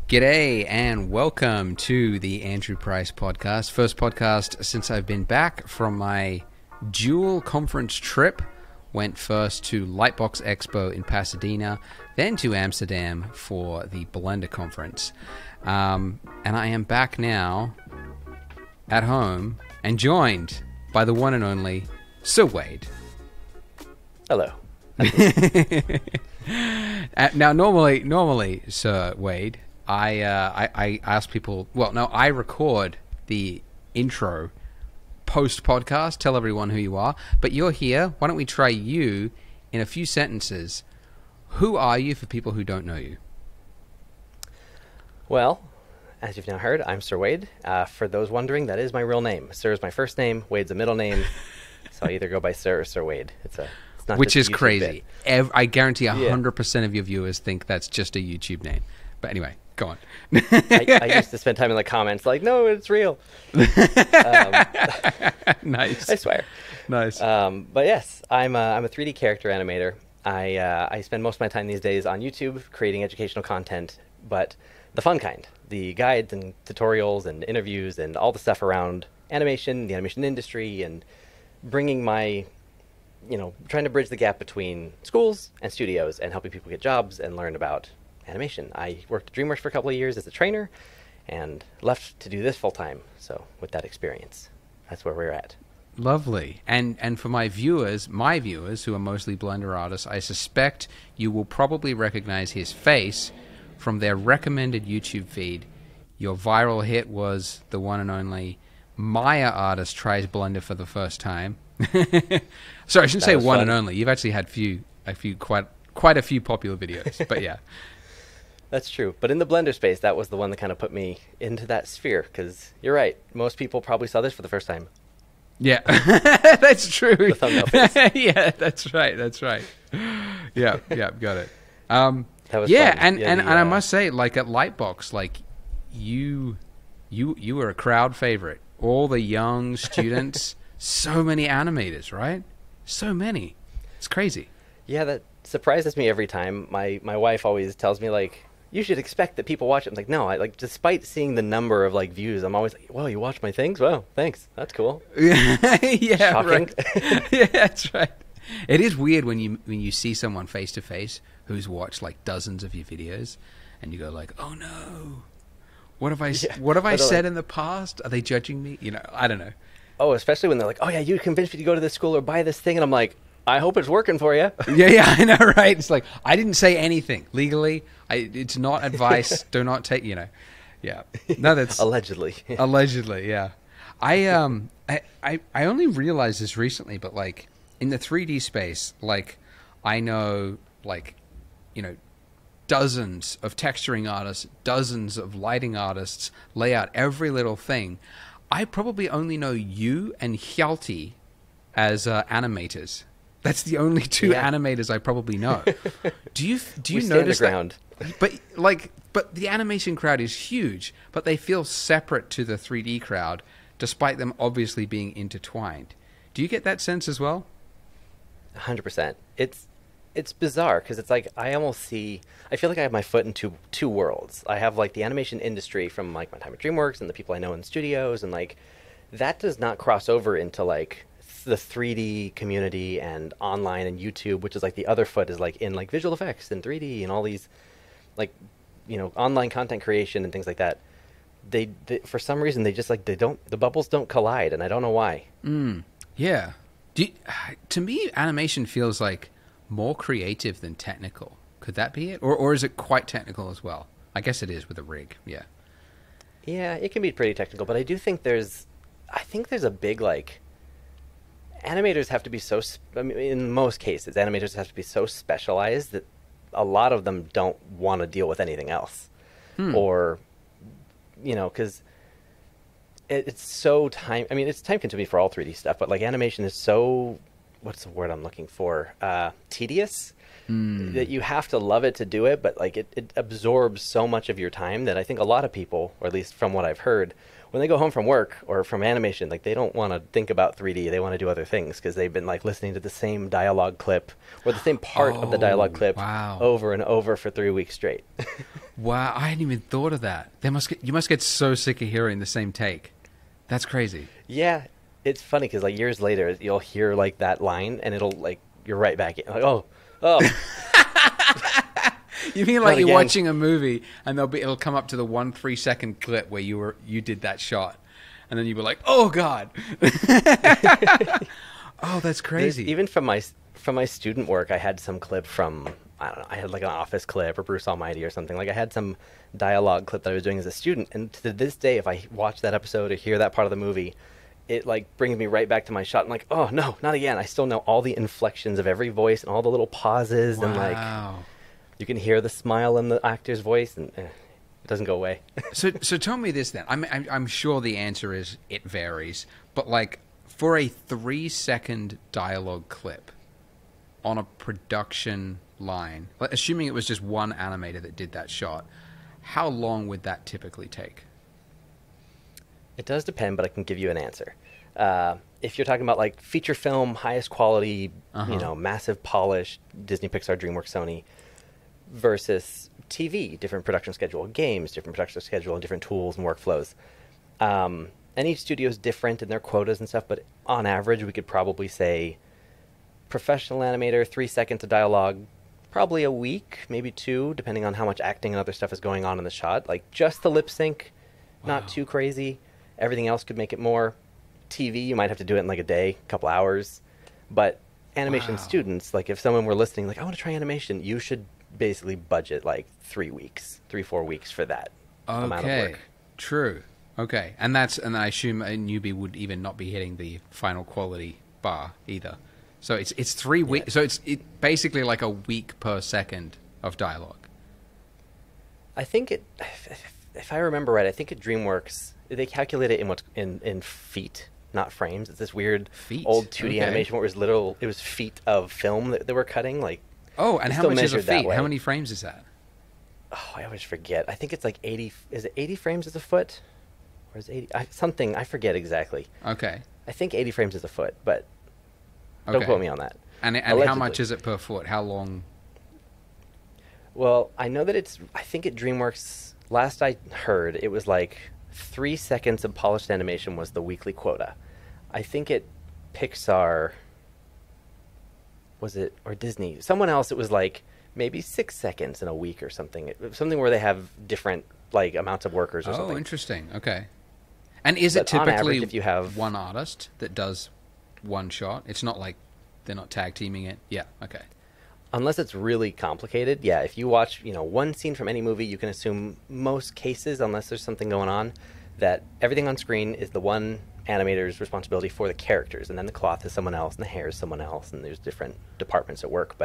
G'day and welcome to the Andrew Price podcast. First podcast since I've been back from my dual conference trip. Went first to Lightbox Expo in Pasadena, then to Amsterdam for the Blender conference. And I am back now at home and joined by the one and only Sir Wade. Hello. Now, normally, Sir Wade, I ask people. Well, no, I record the intro post podcast. Tell everyone who you are, but you're here. Why don't we try you in a few sentences? Who are you for people who don't know you? Well, as you've now heard, I'm Sir Wade. For those wondering, that is my real name. Sir is my first name. Wade's a middle name. So I either go by Sir or Sir Wade. It's not Which is just a YouTube crazy. bit. I guarantee 100% of your viewers think that's just a YouTube name. But anyway, go on. I used to spend time in the comments like, no, it's real. Nice. I swear. Nice. But yes, I'm a 3D character animator. I spend most of my time these days on YouTube creating educational content, but the fun kind. The guides and tutorials and interviews and all the stuff around animation, the animation industry, and bringing my, trying to bridge the gap between schools and studios and helping people get jobs and learn about animation. I worked at DreamWorks for a couple of years as a trainer and left to do this full time. So with that experience, that's where we're at. Lovely. And for my viewers who are mostly Blender artists, I suspect you will probably recognize his face from their recommended YouTube feed. Your viral hit was the one and only Maya artist tries Blender for the first time. Sorry, I shouldn't say one and only. You've actually had quite a few popular videos, but yeah. That's true. But in the Blender space, that was the one that kind of put me into that sphere, because you're right. Most people probably saw this for the first time. Yeah, that's true. The thumbnail face. Yeah, that's right. Yeah, got it. That was yeah, fun. and I must say, like at Lightbox, like you were a crowd favorite. All the young students, so many animators, right? So many. It's crazy. Yeah, that surprises me every time. My wife always tells me, like, you should expect that people watch it. I'm like, no, despite seeing the number of views, I'm always like, whoa, you watch my things? Wow, thanks. That's cool. Yeah, shocking. Right. Yeah, that's right. It is weird when you see someone face to face who's watched like dozens of your videos, and you go like, oh no, what have I said in the past? Are they judging me? I don't know. Oh, especially when they're like, oh yeah, you convinced me to go to this school or buy this thing, and I'm like, I hope it's working for you. Yeah, I know, right? It's like, I didn't say anything legally. It's not advice. Do not take, Yeah. No, that's allegedly. Allegedly, yeah. I only realized this recently, but like in the 3D space, like I know dozens of texturing artists, dozens of lighting artists lay out every little thing. I probably only know you and Hjalti as animators. That's the only two animators I probably know. Do you notice that? But the animation crowd is huge, but they feel separate to the 3D crowd, despite them obviously being intertwined. Do you get that sense as well? 100%. It's bizarre because it's like I feel like I have my foot in two worlds. I have like the animation industry from like my time at DreamWorks and the people I know in studios, and like that does not cross over into like the 3D community and online and YouTube, which is like the other foot is like in like visual effects and 3D and all these like online content creation and things like that. They for some reason the bubbles don't collide, and I don't know why. Yeah. To me, animation feels like more creative than technical. Could that be it? Or is it quite technical as well? I guess it is with a rig. Yeah. Yeah, it can be pretty technical, but I do think there's a big animators have to be in most cases, animators have to be so specialized that a lot of them don't want to deal with anything else. Or, because it's so it's time consuming for all 3D stuff, but like animation is so, what's the word I'm looking for? Tedious, that you have to love it to do it, but like it absorbs so much of your time that I think a lot of people, or at least from what I've heard, when they go home from work or from animation, like they don't want to think about 3D. They want to do other things because they've been like listening to the same dialogue clip or the same part of the dialogue clip over and over for 3 weeks straight. Wow, I hadn't even thought of that. You must get so sick of hearing the same take. That's crazy. Yeah, it's funny because like years later, you'll hear like that line, and it'll like you're right back in. Like, oh. You mean like you're watching a movie and it'll come up to the 1 3-second clip where you did that shot, and then you were like, oh god. Oh, that's crazy. Even from my student work, I had some clip from, I don't know, I had like an Office clip or Bruce Almighty or something. Like I had some dialogue clip that I was doing as a student, and to this day, if I watch that episode or hear that part of the movie, it like brings me right back to my shot. I'm like, oh no, not again. I still know all the inflections of every voice and all the little pauses. Wow. And like you can hear the smile in the actor's voice, and it doesn't go away. So tell me this then. I'm sure the answer is it varies, but like for a 3-second dialogue clip on a production line, assuming it was just one animator that did that shot, how long would that typically take? It does depend, but I can give you an answer. If you're talking about like feature film, highest quality, massive polished, Disney, Pixar, DreamWorks, Sony, versus TV, different production schedule, games, different production schedule, and different tools and workflows. And each studio is different in their quotas and stuff, but on average, we could probably say professional animator, 3 seconds of dialogue, probably a week, maybe 2, depending on how much acting and other stuff is going on in the shot. Like just the lip sync, not too crazy. Everything else could make it more. TV, you might have to do it in like a day, a couple hours. But animation students, like if someone were listening, like I want to try animation, you should basically budget like 3 weeks, 4 weeks for that amount of work. True. Okay, and I assume a newbie would even not be hitting the final quality bar either. So it's 3 weeks. So it's basically like a week per second of dialogue. I think if I remember right, I think at DreamWorks they calculate it in feet, not frames. It's this weird old 2D animation where it was feet of film that they were cutting. Like, oh, and how much is a feet? How many frames is that? Oh, I always forget. I think it's like 80. Is it 80 frames as a foot? Or is it 80? Something. I forget exactly. Okay. I think 80 frames is a foot, but don't quote me on that. And how much is it per foot? How long? Well, I know that I think at DreamWorks, last I heard, it was like 3 seconds of polished animation was the weekly quota. I think at Pixar, was it, or Disney, someone else, it was like maybe 6 seconds in a week or something. Something where they have different like amounts of workers or something. Oh, interesting. Okay. And is it typically average, if you have one artist that does one shot? It's not like they're not tag teaming it? Yeah, okay. Unless it's really complicated, yeah. If you watch, one scene from any movie, you can assume most cases, unless there's something going on, that everything on screen is the one animator's responsibility for the characters, and then the cloth is someone else, and the hair is someone else, and there's different departments at work.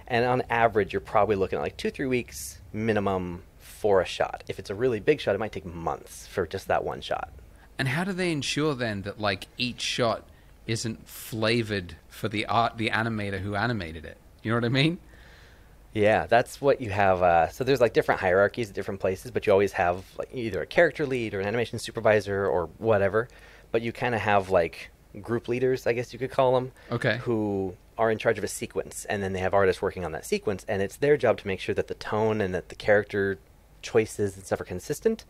And on average, you're probably looking at like 2-3 weeks minimum for a shot. If it's a really big shot, it might take months for just that one shot. And how do they ensure then that like each shot isn't flavored for the animator who animated it? You know what I mean? Yeah, that's what you have. So there's like different hierarchies at different places, but you always have like either a character lead or an animation supervisor or whatever. But you kind of have like group leaders, I guess you could call them, who are in charge of a sequence, and then they have artists working on that sequence, and it's their job to make sure that the tone and that the character choices and stuff are consistent,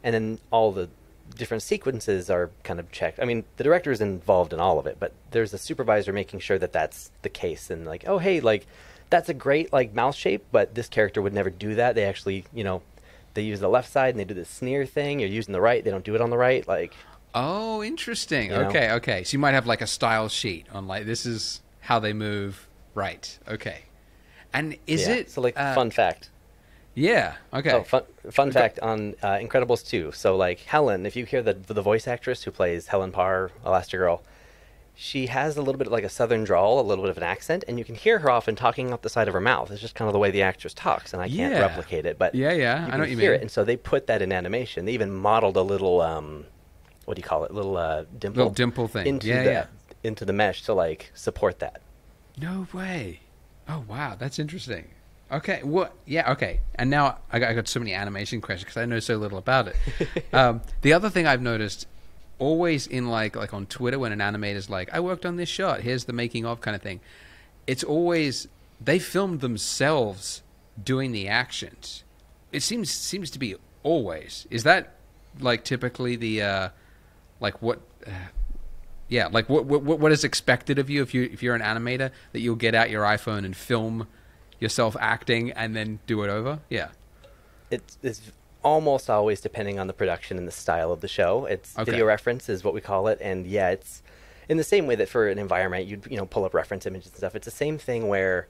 and then all the different sequences are kind of checked. I mean, the director is involved in all of it, but there's a supervisor making sure that that's the case, and like, oh hey, like that's a great like mouth shape, but this character would never do that. They actually, they use the left side and they do this sneer thing. You're using the right, they don't do it on the right. Like, oh, interesting. Okay. So you might have like a style sheet on like this is how they move. Right. Okay. And is it so like fun fact? Yeah. Okay. Oh, fun fact on Incredibles 2. So like Helen, if you hear the voice actress who plays Helen Parr, Elastigirl, she has a little bit of like a southern drawl, a little bit of an accent, and you can hear her often talking up the side of her mouth. It's just kind of the way the actress talks, and I can't replicate it. But I know what you mean. It, and so they put that in animation. They even modeled a little what do you call it? Little dimple thing into the mesh to like support that. No way. Oh wow, that's interesting. Okay, what? Yeah, okay. And now I got so many animation questions because I know so little about it. The other thing I've noticed, always in like on Twitter, when an animator's like, I worked on this shot, here's the making of kind of thing, it's always they filmed themselves doing the actions. it seems to be always. Is that like typically the like what? Yeah, like what is expected of you if you're an animator, that you'll get out your iPhone and film yourself acting and then do it over? Yeah. It's almost always depending on the production and the style of the show. It's Okay. video reference is what we call it, and yeah, it's in the same way that for an environment you'd pull up reference images and stuff. It's the same thing where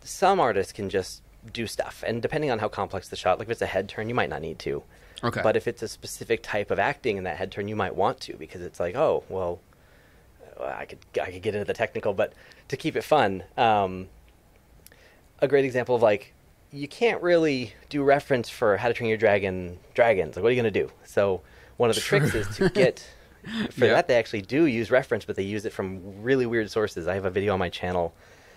some artists can just do stuff, and depending on how complex the shot, like if it's a head turn, you might not need to. Okay. But if it's a specific type of acting in that head turn, you might want to, because it's like, oh well, I could get into the technical, but to keep it fun, a great example of like, you can't really do reference for How to Train Your Dragons. Like, what are you going to do? So one of the tricks is to get, for that they actually do use reference, but they use it from really weird sources. I have a video on my channel.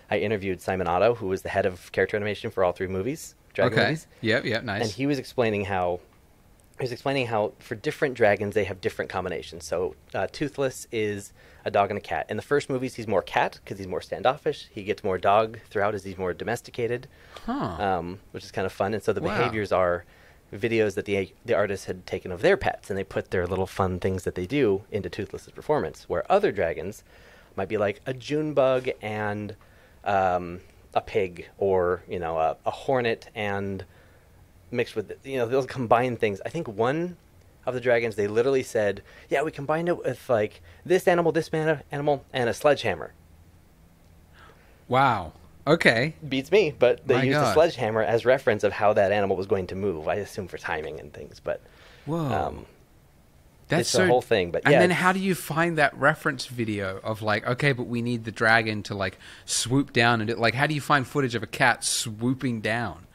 I interviewed Simon Otto, who was the head of character animation for all 3 movies, Dragon movies. Yep, nice. And he was explaining how for different dragons they have different combinations. So Toothless is a dog and a cat. In the first movies, he's more cat because he's more standoffish. He gets more dog throughout as he's more domesticated, which is kind of fun. And so the behaviors are videos that the artists had taken of their pets, and they put their little fun things that they do into Toothless's performance. Where other dragons might be like a June bug and a pig, or a hornet and mixed with they'll combine things. I think one of the dragons, they literally said, yeah, we combined it with like this animal, animal, and a sledgehammer. Wow. Okay. Beats me, but they My used God. a sledgehammer as reference of how that animal was going to move. I assume for timing and things, but Whoa. That's it's so the whole thing. But and yeah, then how do you find that reference video of like, okay, but we need the dragon to like swoop down and like, how do you find footage of a cat swooping down?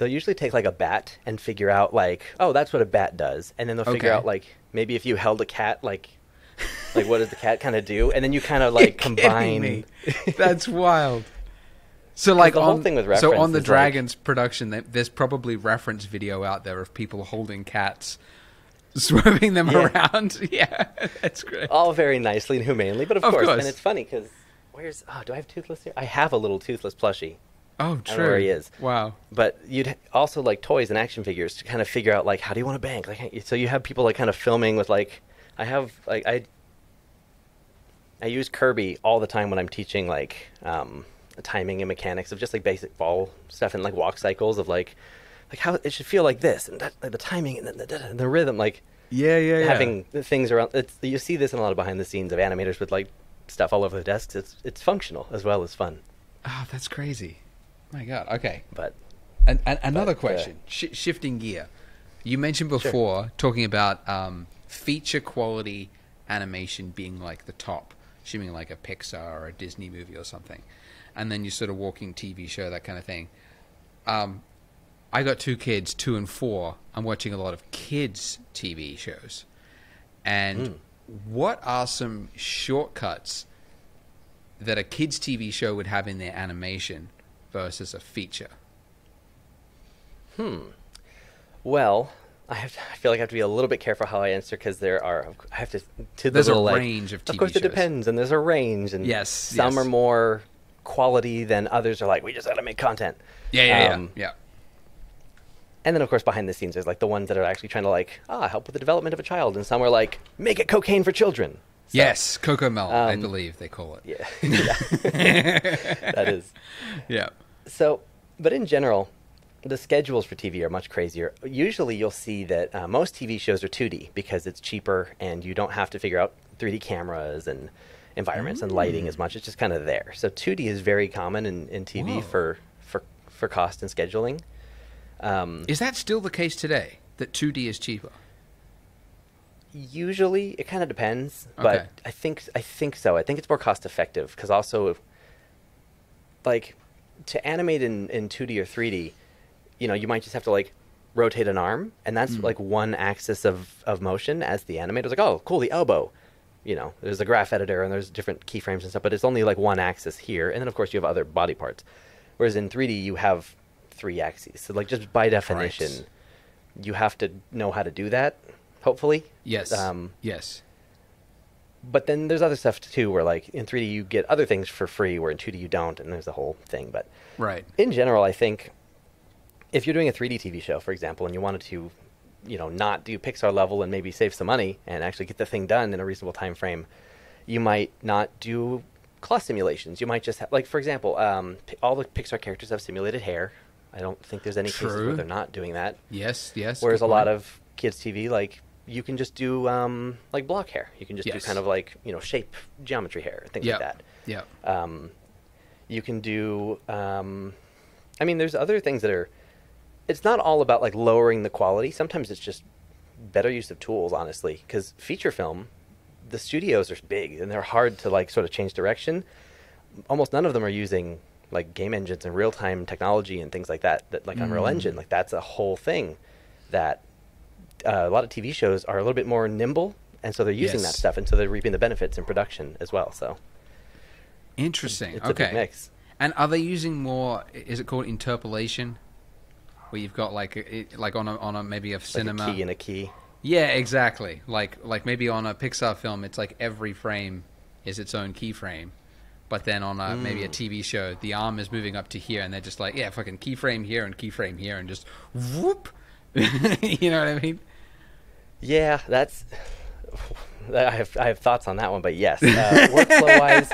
they'll usually take like a bat and figure out like, oh, that's what a bat does, and then they'll figure Okay. out like maybe if you held a cat, like what does the cat kind of do, and then you kind of like Kidding combine. me. That's wild. So like the whole on, thing with so reference on the is, like- Dragons production, there's probably reference video out there of people holding cats, swerving them Yeah. around. Yeah, that's great. All very nicely and humanely, but of Of course, course. and it's funny because do I have Toothless here? I have a little Toothless plushie, Oh, I don't true. know where he is. Wow. But you'd also like toys and action figures to kind of figure out like, how do you want to bank? Like, so you have people like kind of filming with like, I use Kirby all the time when I'm teaching like timing and mechanics of just like basic ball stuff and like walk cycles of like how it should feel like this and that, like the timing and the rhythm, like Yeah. having the things around. You see this in a lot of behind the scenes of animators with like stuff all over the desks. It's functional as well as fun. Oh, that's crazy. My God. Okay. But And another But, question, shifting gear. You mentioned before talking about feature quality animation being like the top, assuming like a Pixar or a Disney movie or something, and then you sort of walking TV show, that kind of thing. I got 2 kids, 2 and 4. I'm watching a lot of kids TV shows, and what are some shortcuts that a kids TV show would have in their animation versus a feature? well, I feel like I have to be a little bit careful how I answer because I have to the There's a little, like, range of TV Of course, shows. it depends, and there's a range, and Yes, some yes. are more quality than others are like, we just got to make content. Yeah. And then, of course, behind the scenes, there's like the ones that are actually trying to like help with the development of a child, and some are like, make it cocaine for children. So, Yes, Coco Mel, I believe they call it. Yeah, yeah. That is. Yeah. So, but in general, the schedules for TV are much crazier. Usually you'll see that most TV shows are 2D because it's cheaper and you don't have to figure out 3D cameras and environments and lighting as much. It's just kind of there. So 2D is very common in TV Whoa. for cost and scheduling. Is that still the case today, that 2D is cheaper? Usually, it kind of depends, Okay. but I think so. I think it's more cost effective because also, like, to animate in 2D or 3D, you might just have to like rotate an arm, and that's like one axis of motion. As the animator's like, oh, cool, the elbow. There's a graph editor and there's different keyframes and stuff, but it's only like one axis here, and then of course you have other body parts. Whereas in 3D, you have 3 axes. So like just by definition, Right. you have to know how to do that. Hopefully. Yes. Yes. But then there's other stuff too, where like in 3D you get other things for free, where in 2D you don't, and there's the whole thing. But Right. in general, I think if you're doing a 3D TV show, for example, and you wanted to, not do Pixar level and maybe save some money and actually get the thing done in a reasonable time frame, you might not do claw simulations. You might just have, like, for example, all the Pixar characters have simulated hair. I don't think there's any cases where they're not doing that. Yes, yes. Whereas a lot of kids' TV, like, you can just do like block hair. You can just do kind of like, shape geometry hair, things like that. Yeah. You can do, there's other things that are, it's not all about like lowering the quality. Sometimes it's just better use of tools, honestly, because feature film, the studios are big and they're hard to like sort of change direction. Almost none of them are using like game engines and real-time technology and things like that like Unreal Engine. Like that's a whole thing that a lot of TV shows are a little bit more nimble, and so they're using that stuff, and so they're reaping the benefits in production as well. So interesting. It's a big mix. And are they using more? Is it called interpolation, where you've got like on a maybe a cinema, like a key and a key? Yeah, exactly. Like maybe on a Pixar film, it's like every frame is its own keyframe. But then on maybe a TV show, the arm is moving up to here, and they're just like, fucking keyframe here and keyframe here, and just whoop. You know what I mean? Yeah, I have thoughts on that one, but yes, workflow-wise,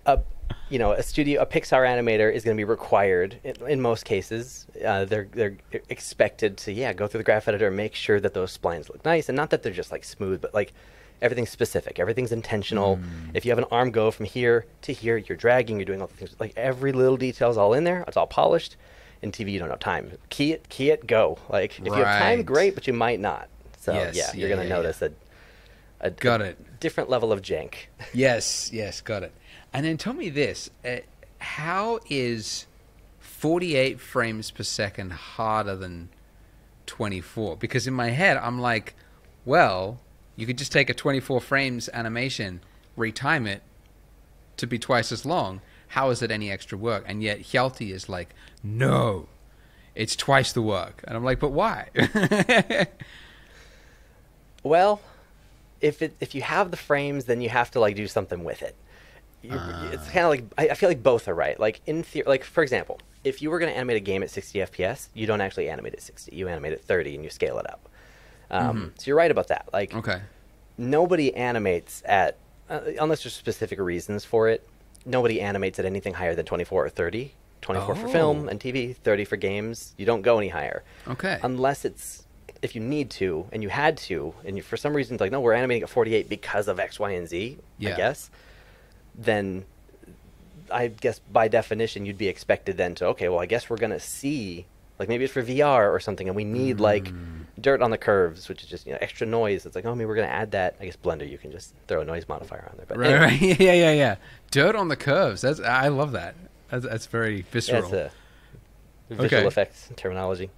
a Pixar animator is going to be required in most cases. They're expected to go through the graph editor and make sure that those splines look nice, and not that they're just like smooth, but like everything's specific, everything's intentional. If you have an arm go from here to here, you're dragging, you're doing all the things, like every little detail's all in there, it's all polished. In TV, you don't have time. Key it, go. Like if you have time, great, but you might not. So you're going to notice a different level of jank. Yes, got it. And then tell me this: how is 48 frames per second harder than 24? Because in my head, I'm like, well, you could just take a 24 frames animation, retime it to be twice as long. How is it any extra work? And yet Hjalti is like, no, it's twice the work. And I'm like, but why? Well, if you have the frames, then you have to like do something with it. It's kind of like, I feel like both are right. Like in theory, like for example, if you were going to animate a game at 60 FPS, you don't actually animate at 60. You animate at 30 and you scale it up. So you're right about that. Like, nobody animates at, unless there's specific reasons for it, nobody animates at anything higher than 24 or 30. 24 for film and TV, 30 for games. You don't go any higher. Okay. Unless it's, if you need to, and you had to, and you, for some reason, like, no, we're animating at 48 because of X, Y, and Z, I guess, then I guess by definition, you'd be expected then to, okay, well, I guess we're going to see, like, maybe it's for VR or something, and we need, like, dirt on the curves, which is just, extra noise. It's like, oh, maybe we're going to add that. I guess Blender, you can just throw a noise modifier on there. But right. Yeah. Dirt on the curves. I love that. That's very visceral. Yeah, it's a visual effects terminology.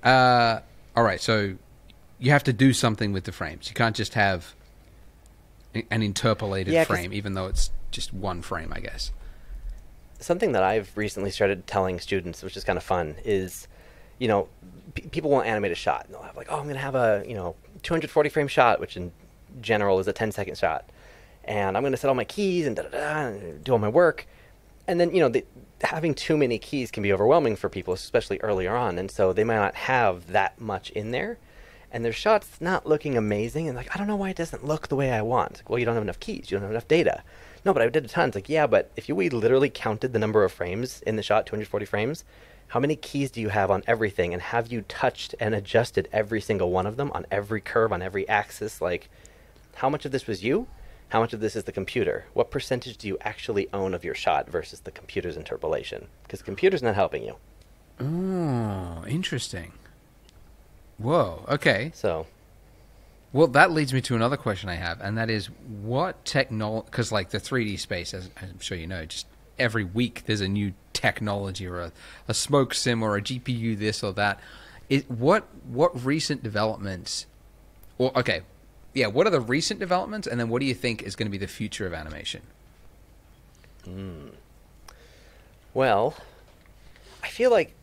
All right, so you have to do something with the frames. You can't just have an interpolated frame, even though it's just one frame, I guess. Something that I've recently started telling students, which is kind of fun, is, people won't animate a shot. And they'll have like, oh, I'm going to have a, 240 frame shot, which in general is a 10-second shot. And I'm going to set all my keys and and do all my work. And then, having too many keys can be overwhelming for people, especially earlier on. And so they might not have that much in there. And their shot's not looking amazing. And like, I don't know why it doesn't look the way I want. Like, well, you don't have enough keys. You don't have enough data. No, but I did a ton. It's like, yeah, but if we literally counted the number of frames in the shot, 240 frames, how many keys do you have on everything? And have you touched and adjusted every single one of them on every curve, on every axis? Like, how much of this was you? How much of this is the computer? What percentage do you actually own of your shot versus the computer's interpolation? Because the computer's not helping you. Oh, interesting. Whoa, okay. So, well, that leads me to another question I have, and that is what technology, because like the 3D space, as I'm sure you know, just every week there's a new technology or a smoke sim or a GPU this or that. What recent developments, what are the recent developments, and then what do you think is going to be the future of animation? Well, I feel like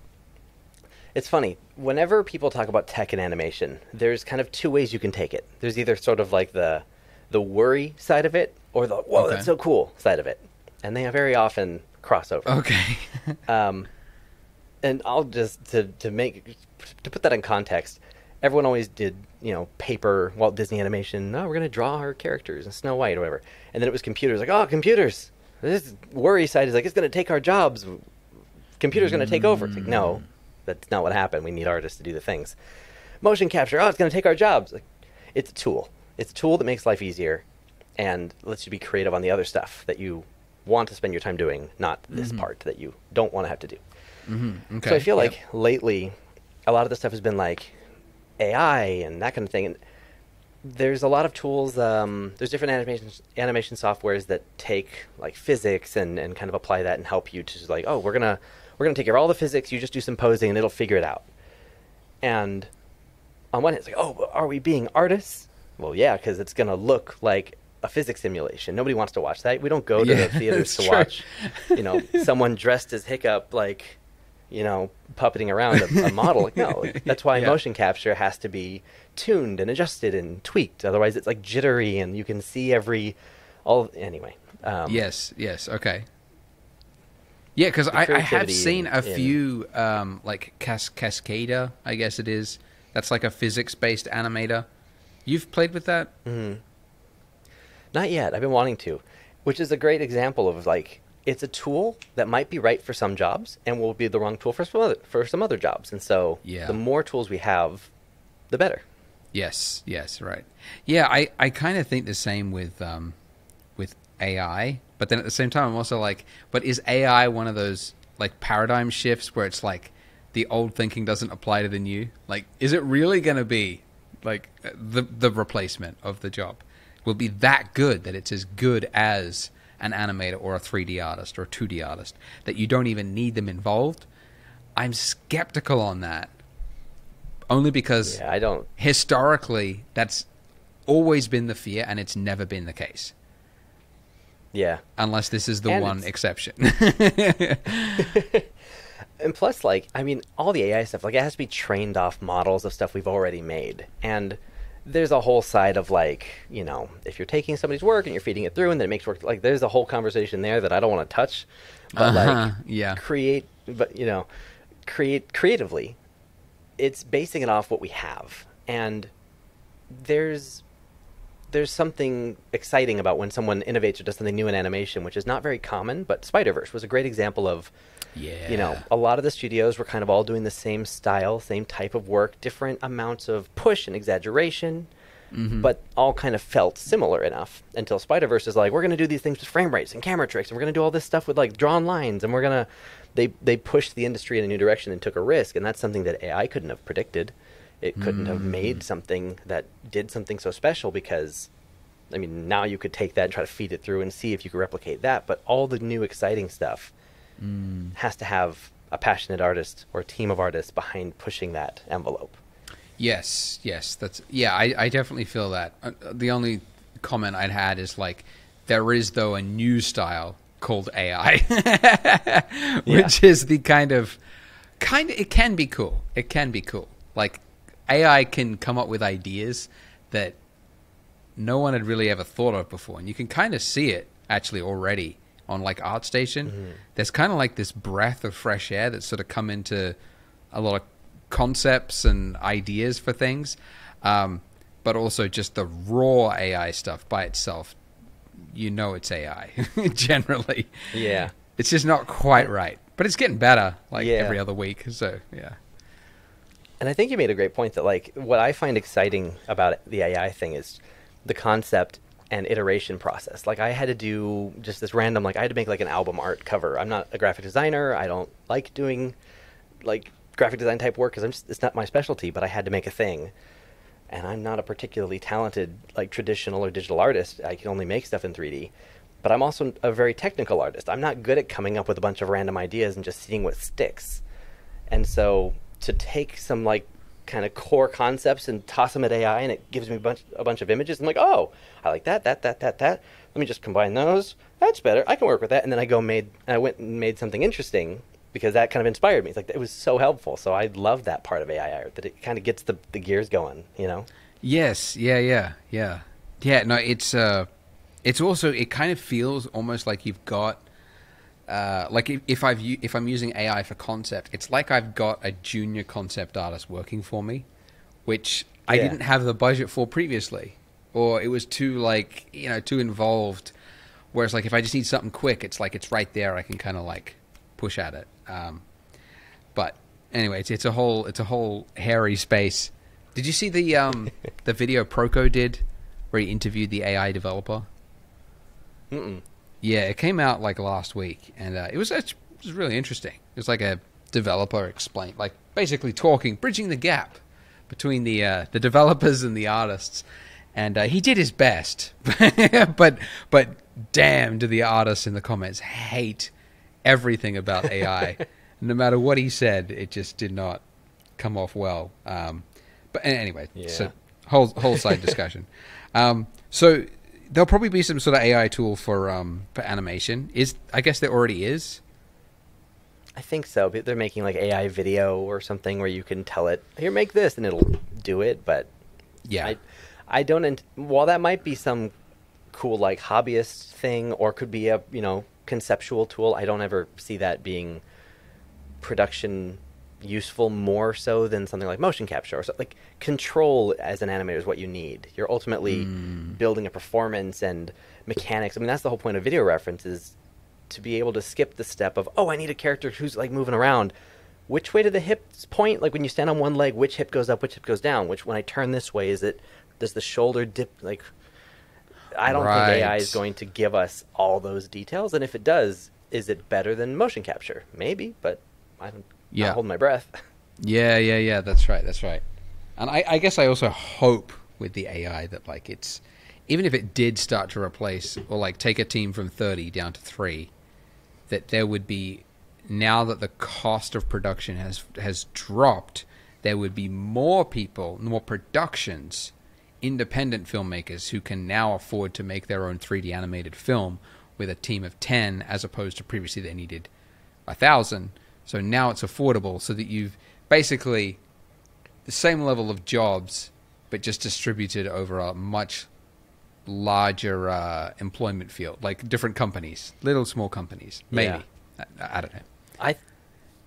it's funny. Whenever people talk about tech and animation, there's kind of two ways you can take it. There's either sort of like the worry side of it, or the, whoa, that's so cool side of it. And they very often cross over. Okay. And I'll just to put that in context. Everyone always did, paper Walt Disney animation. No, we're gonna draw our characters in Snow White or whatever. And then it was computers. Like, oh, computers. This worry side is like, it's gonna take our jobs. Computers gonna take over. It's like, no, that's not what happened. We need artists to do the things. Motion capture. Oh, it's gonna take our jobs. Like, it's a tool. It's a tool that makes life easier and lets you be creative on the other stuff that you want to spend your time doing, not this part that you don't want to have to do. Okay. So I feel like lately, a lot of the stuff has been like AI and that kind of thing. And there's a lot of tools. There's different animation softwares that take like physics and kind of apply that and help you to like, oh, we're gonna take care of all the physics. You just do some posing and it'll figure it out. And on one hand, it's like, oh, are we being artists? Well, yeah, because it's gonna look like a physics simulation. Nobody wants to watch that. We don't go to the theaters to watch, someone dressed as Hiccup, like, puppeting around a model. Like, no, that's why motion capture has to be tuned and adjusted and tweaked. Otherwise, it's like jittery, and you can see anyway. Yes. Okay. Yeah, because I have seen a few, like Cascader, I guess it is. That's like a physics-based animator. You've played with that? Mm-hmm. Not yet. I've been wanting to, which is a great example of like, it's a tool that might be right for some jobs and will be the wrong tool for some other jobs. And so the more tools we have, the better. Yes, right. Yeah, I kind of think the same with AI, but then at the same time I'm also like, but is AI one of those like paradigm shifts where it's like the old thinking doesn't apply to the new? Like, is it really going to be like the replacement of the job? Will be that good that it's as good as an animator or a 3D artist or a 2D artist, that you don't even need them involved? I'm skeptical on that. Only because historically that's always been the fear and it's never been the case. Yeah. Unless this is the one exception. And plus, like, I mean, all the AI stuff, like, it has to be trained off models of stuff we've already made. And there's a whole side of like, if you're taking somebody's work and you're feeding it through and then it makes work, like there's a whole conversation there that I don't want to touch, but create creatively, it's basing it off what we have. And there's something exciting about when someone innovates or does something new in animation, which is not very common, but Spider-Verse was a great example of, a lot of the studios were kind of all doing the same style, same type of work, different amounts of push and exaggeration, but all kind of felt similar enough until Spider-Verse is like, we're going to do these things with frame rates and camera tricks, and we're going to do all this stuff with like drawn lines, and they pushed the industry in a new direction and took a risk, and that's something that AI couldn't have predicted. It couldn't have made something that did something so special because, I mean, now you could take that and try to feed it through and see if you could replicate that, but all the new exciting stuff has to have a passionate artist or a team of artists behind pushing that envelope. Yes, I definitely feel that. The only comment I'd had is like, there is though a new style called AI, which is the kind of it can be cool. It can be cool. Like, AI can come up with ideas that no one had really ever thought of before, and you can kind of see it actually already on like ArtStation. There's kind of like this breath of fresh air that's sort of come into a lot of concepts and ideas for things, but also just the raw AI stuff by itself. It's AI generally. Yeah, it's just not quite right, but it's getting better every other week. So yeah. And I think you made a great point that like what I find exciting about the AI thing is the concept and iteration process. Like, I had to do just this random, like, I had to make like an album art cover. I'm not a graphic designer. I don't like doing like graphic design type work because it's not my specialty, but I had to make a thing. And I'm not a particularly talented like traditional or digital artist. I can only make stuff in 3D, but I'm also a very technical artist. I'm not good at coming up with a bunch of random ideas and just seeing what sticks. And so to take some like kind of core concepts and toss them at AI, and it gives me a bunch of images. I'm like, oh, I like that. Let me just combine those. That's better. I can work with that. And then I went and made something interesting because that kind of inspired me. It's like, it was so helpful. So I love that part of AI art, that it kind of gets the gears going, Yes. Yeah. No, it's also, it kind of feels almost like you've got like if I'm using AI for concept, it's like I've got a junior concept artist working for me, which I didn't have the budget for previously, or it was too too involved. Whereas like if I just need something quick, it's like it's right there. I can kind of like push at it. But anyway, it's a whole hairy space. Did you see the the video Proco did where he interviewed the AI developer? Mm-mm. Yeah, it came out like last week, and it was really interesting. It was like a developer explained, like basically bridging the gap between the developers and the artists, and he did his best, but damn, do the artists in the comments hate everything about AI. No matter what he said, it just did not come off well. But anyway, so whole side discussion. So there'll probably be some sort of AI tool for animation. I guess there already is. I think so. They're making like AI video or something where you can tell it, here, make this, and it'll do it. But yeah, I don't. While that might be some cool like hobbyist thing, or could be a conceptual tool, I don't ever see that being production useful more so than something like motion capture or something. Like control as an animator is what you need. You're ultimately building a performance and mechanics. I mean, that's the whole point of video reference, is to be able to skip the step of, oh, I need a character who's like moving around. Which way do the hips point? Like when you stand on one leg, which hip goes up, which hip goes down? When I turn this way, does the shoulder dip? Like, I don't think AI is going to give us all those details. And if it does, is it better than motion capture? Maybe, but I don't. Yeah. I'll hold my breath. Yeah. That's right. And I guess I also hope with the AI that like it's, even if it did start to replace or like take a team from 30 down to 3, that there would be, now that the cost of production has dropped, there would be more people, more productions, independent filmmakers who can now afford to make their own 3D animated film with a team of 10, as opposed to previously they needed 1,000. So now it's affordable, so that you've basically the same level of jobs, but just distributed over a much larger employment field, like different companies, little small companies, maybe. Yeah. I don't know. I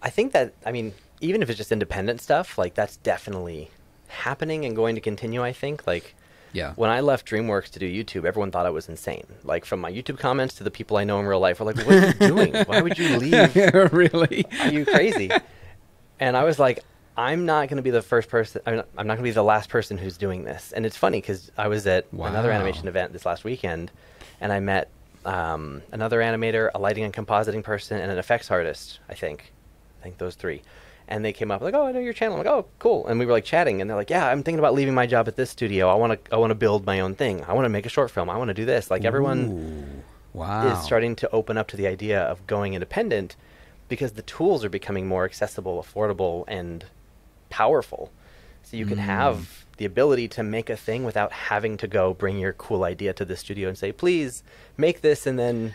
think that, I mean, even if it's just independent stuff, like that's definitely happening and going to continue, I think. Like, yeah. When I left DreamWorks to do YouTube, everyone thought I was insane. Like, from my YouTube comments to the people I know in real life were like, what are you doing? Why would you leave? Really? Are you crazy? And I was like, I'm not going to be the first person. I'm not going to be the last person who's doing this. And it's funny because I was at another animation event this last weekend, and I met another animator, a lighting and compositing person, and an effects artist, I think those 3. And they came up like, oh, I know your channel. I'm like, oh, cool. And we were like chatting, and they're like, yeah, I'm thinking about leaving my job at this studio. I want to build my own thing. I want to make a short film. I want to do this. Like, everyone is starting to open up to the idea of going independent, because the tools are becoming more accessible, affordable, and powerful. So you can have the ability to make a thing without having to go bring your cool idea to the studio and say, please make this, and then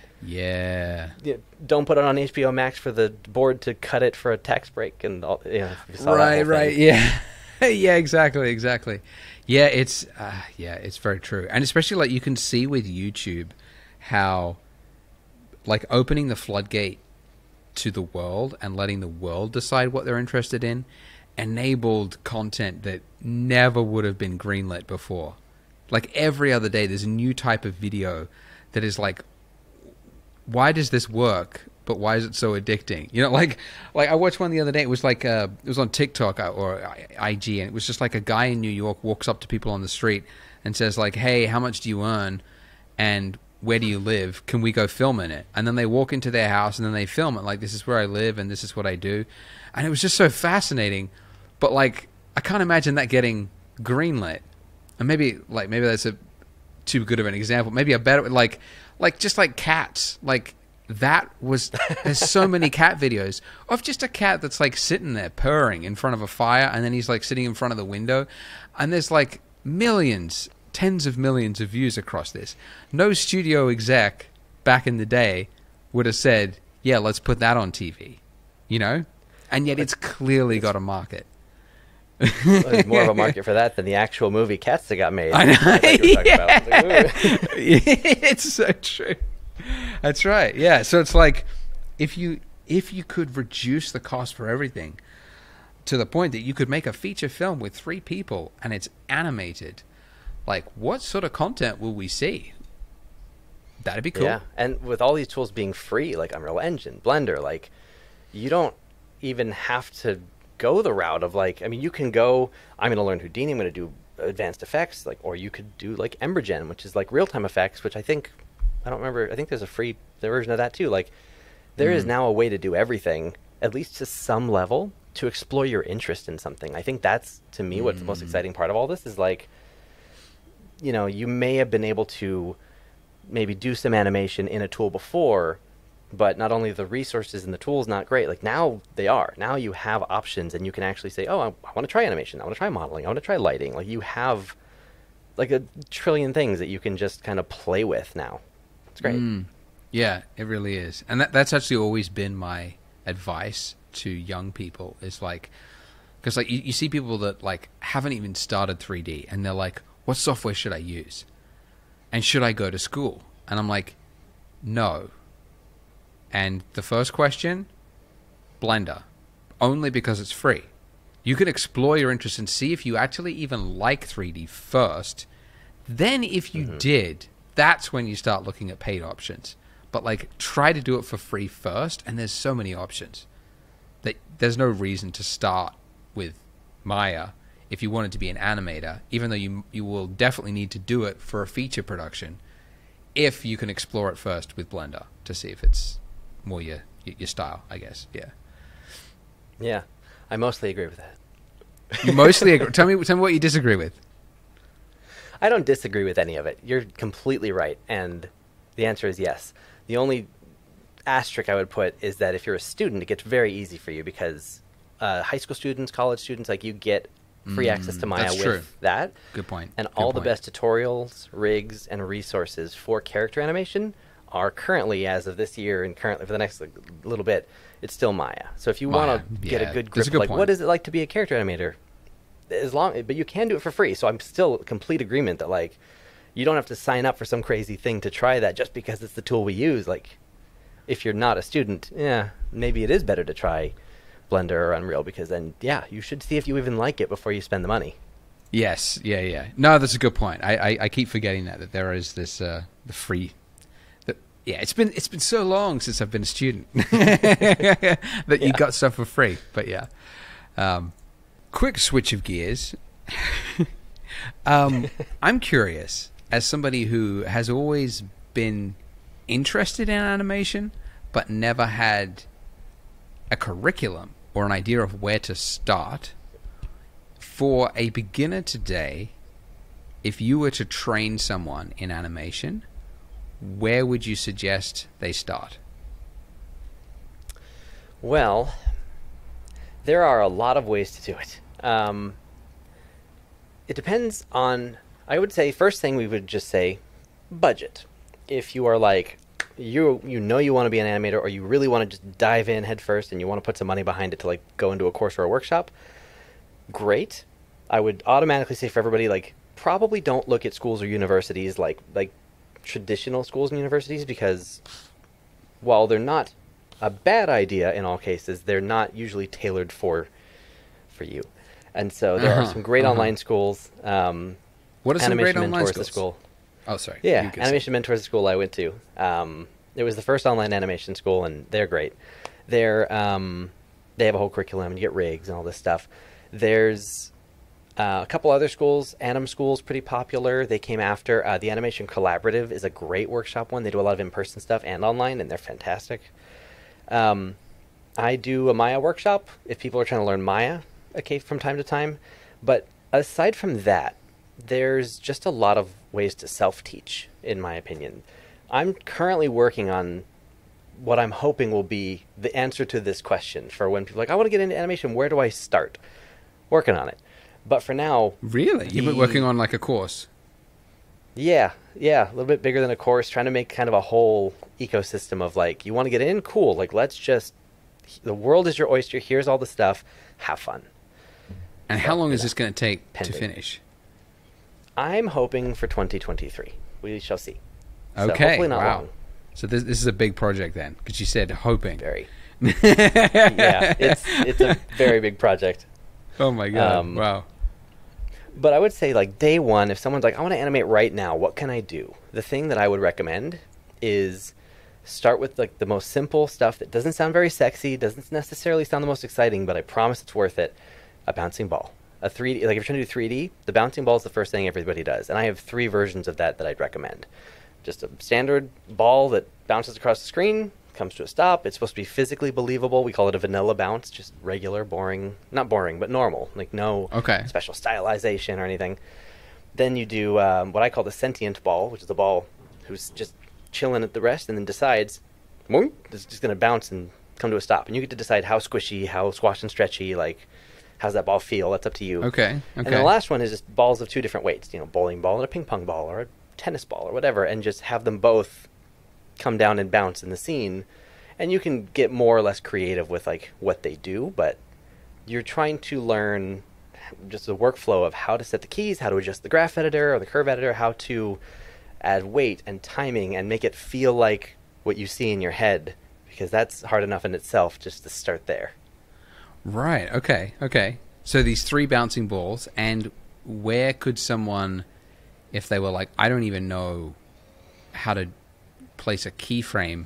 don't put it on HBO Max for the board to cut it for a tax break and all. Right, yeah. Yeah, exactly. Yeah, it's very true. And especially like you can see with YouTube how like opening the floodgate to the world and letting the world decide what they're interested in enabled content that never would have been greenlit before. Like every other day there's a new type of video that is like, why does this work, but why is it so addicting? You know, like I watched one the other day. It was like it was on TikTok or IG, and it was just like a guy in New York walks up to people on the street and says like, hey, how much do you earn and where do you live? Can we go film in it? And then they walk into their house and then they film it, like, this is where I live and this is what I do. And it was just so fascinating. But like, I can't imagine that getting greenlit. And maybe that's a too good of an example. Maybe a better, like just like cats. Like that was, there's so many cat videos of just a cat that's like sitting there purring in front of a fire, and then he's like sitting in front of the window, and there's like millions, tens of millions of views across this. No studio exec back in the day would have said, yeah, let's put that on TV, you know? And yet it's clearly got a market. Well, there's more of a market for that than the actual movie Cats that got made. I know. It's so true. That's right. Yeah. So it's like, if you could reduce the cost for everything to the point that you could make a feature film with 3 people and it's animated, like, what sort of content will we see? That'd be cool. Yeah, and with all these tools being free, like Unreal Engine, Blender, like, you don't even have to go the route of, like, I mean, you can go, I'm going to learn Houdini, I'm going to do advanced effects, like, or you could do, like, Embergen, which is, like, real-time effects, which I think, I don't remember, I think there's a free version of that, too. Like, there is now a way to do everything, at least to some level, to explore your interest in something. I think that's, to me, what's the most exciting part of all this is, like, you know, you may have been able to maybe do some animation in a tool before, but not only the resources and the tools not great, like now they are. Now you have options and you can actually say, oh, I want to try animation. I want to try modeling. I want to try lighting. Like, you have like a trillion things that you can just kind of play with now. It's great. Yeah, it really is. And that's actually always been my advice to young people, is like, because like you see people that like haven't even started 3D and they're like, what software should I use? And should I go to school? And I'm like, no. And the first question, Blender. Only because it's free. You can explore your interest and see if you actually even like 3D first. Then if you did, that's when you start looking at paid options. But like, try to do it for free first, and there's so many options that there's no reason to start with Maya if you wanted to be an animator, even though you will definitely need to do it for a feature production, if you can explore it first with Blender to see if it's more your style, I guess. Yeah, I mostly agree with that. You mostly agree. Tell me what you disagree with. I don't disagree with any of it. You're completely right, and the answer is yes. The only asterisk I would put is that if you're a student, it gets very easy for you because high school students, college students, like, you get free access to Maya with that. Good point. And all the best tutorials, rigs, and resources for character animation are currently, as of this year and currently for the next little bit, it's still Maya. So if you want to get a good grip, like, what is it like to be a character animator? But you can do it for free. So I'm still complete agreement that, like, you don't have to sign up for some crazy thing to try that just because it's the tool we use. Like, if you're not a student, yeah, maybe it is better to try Blender or Unreal, because then, yeah, you should see if you even like it before you spend the money. Yes, yeah. No, that's a good point. I keep forgetting that there is this the free. Yeah, it's been so long since I've been a student that you got stuff for free. But yeah, quick switch of gears. I'm curious, as somebody who has always been interested in animation but never had a curriculum or an idea of where to start. For a beginner today, if you were to train someone in animation, where would you suggest they start? Well, there are a lot of ways to do it. It depends on, I would say, first thing we would just say, budget. If you are like, you know you want to be an animator, or you really want to just dive in head first and you want to put some money behind it to, like, go into a course or a workshop, great. I would automatically say for everybody, like, probably don't look at schools or universities like traditional schools and universities, because while they're not a bad idea in all cases, they're not usually tailored for you. And so there are some great online schools. What are some great online schools? School. Oh, sorry. Yeah, Animation Mentors, the school I went to. It was the first online animation school, and they're great. They have a whole curriculum, and you get rigs and all this stuff. There's a couple other schools. Anim School's pretty popular. They came after. The Animation Collaborative is a great workshop one. They do a lot of in-person stuff and online, and they're fantastic. I do a Maya workshop if people are trying to learn Maya from time to time. But aside from that, there's just a lot of ways to self-teach, in my opinion. I'm currently working on what I'm hoping will be the answer to this question for when people are like, I want to get into animation, where do I start? Working on it. But for now... Really? You've been working on, like, a course? Yeah, a little bit bigger than a course, trying to make kind of a whole ecosystem of, like, you want to get in? Cool. Like, let's just... The world is your oyster. Here's all the stuff. Have fun. And how long is this going to take to finish? I'm hoping for 2023. We shall see. Okay. So hopefully not long. So this is a big project then, because you said hoping. Very. Yeah, it's a very big project. Oh my god! Wow. But I would say, like, day one, if someone's like, I want to animate right now, what can I do? The thing that I would recommend is start with like the most simple stuff that doesn't sound very sexy, doesn't necessarily sound the most exciting, but I promise it's worth it. A bouncing ball. A 3D, like if you're trying to do 3D, the bouncing ball is the first thing everybody does. And I have 3 versions of that I'd recommend. Just a standard ball that bounces across the screen, comes to a stop. It's supposed to be physically believable. We call it a vanilla bounce, just regular, boring, not boring, but normal, like no special stylization or anything. Then you do what I call the sentient ball, which is a ball who's just chilling at the rest and then decides, it's just going to bounce and come to a stop. And you get to decide how squishy, how squashed and stretchy, like how's that ball feel? That's up to you. Okay. And then the last one is just balls of 2 different weights, bowling ball and a ping pong ball or a tennis ball or whatever, and just have them both come down and bounce in the scene. And you can get more or less creative with like what they do, but you're trying to learn just the workflow of how to set the keys, how to adjust the graph editor or the curve editor, how to add weight and timing and make it feel like what you see in your head, because that's hard enough in itself just to start there. Right. Okay. So these 3 bouncing balls, and where could someone, if they were like, I don't even know how to place a keyframe,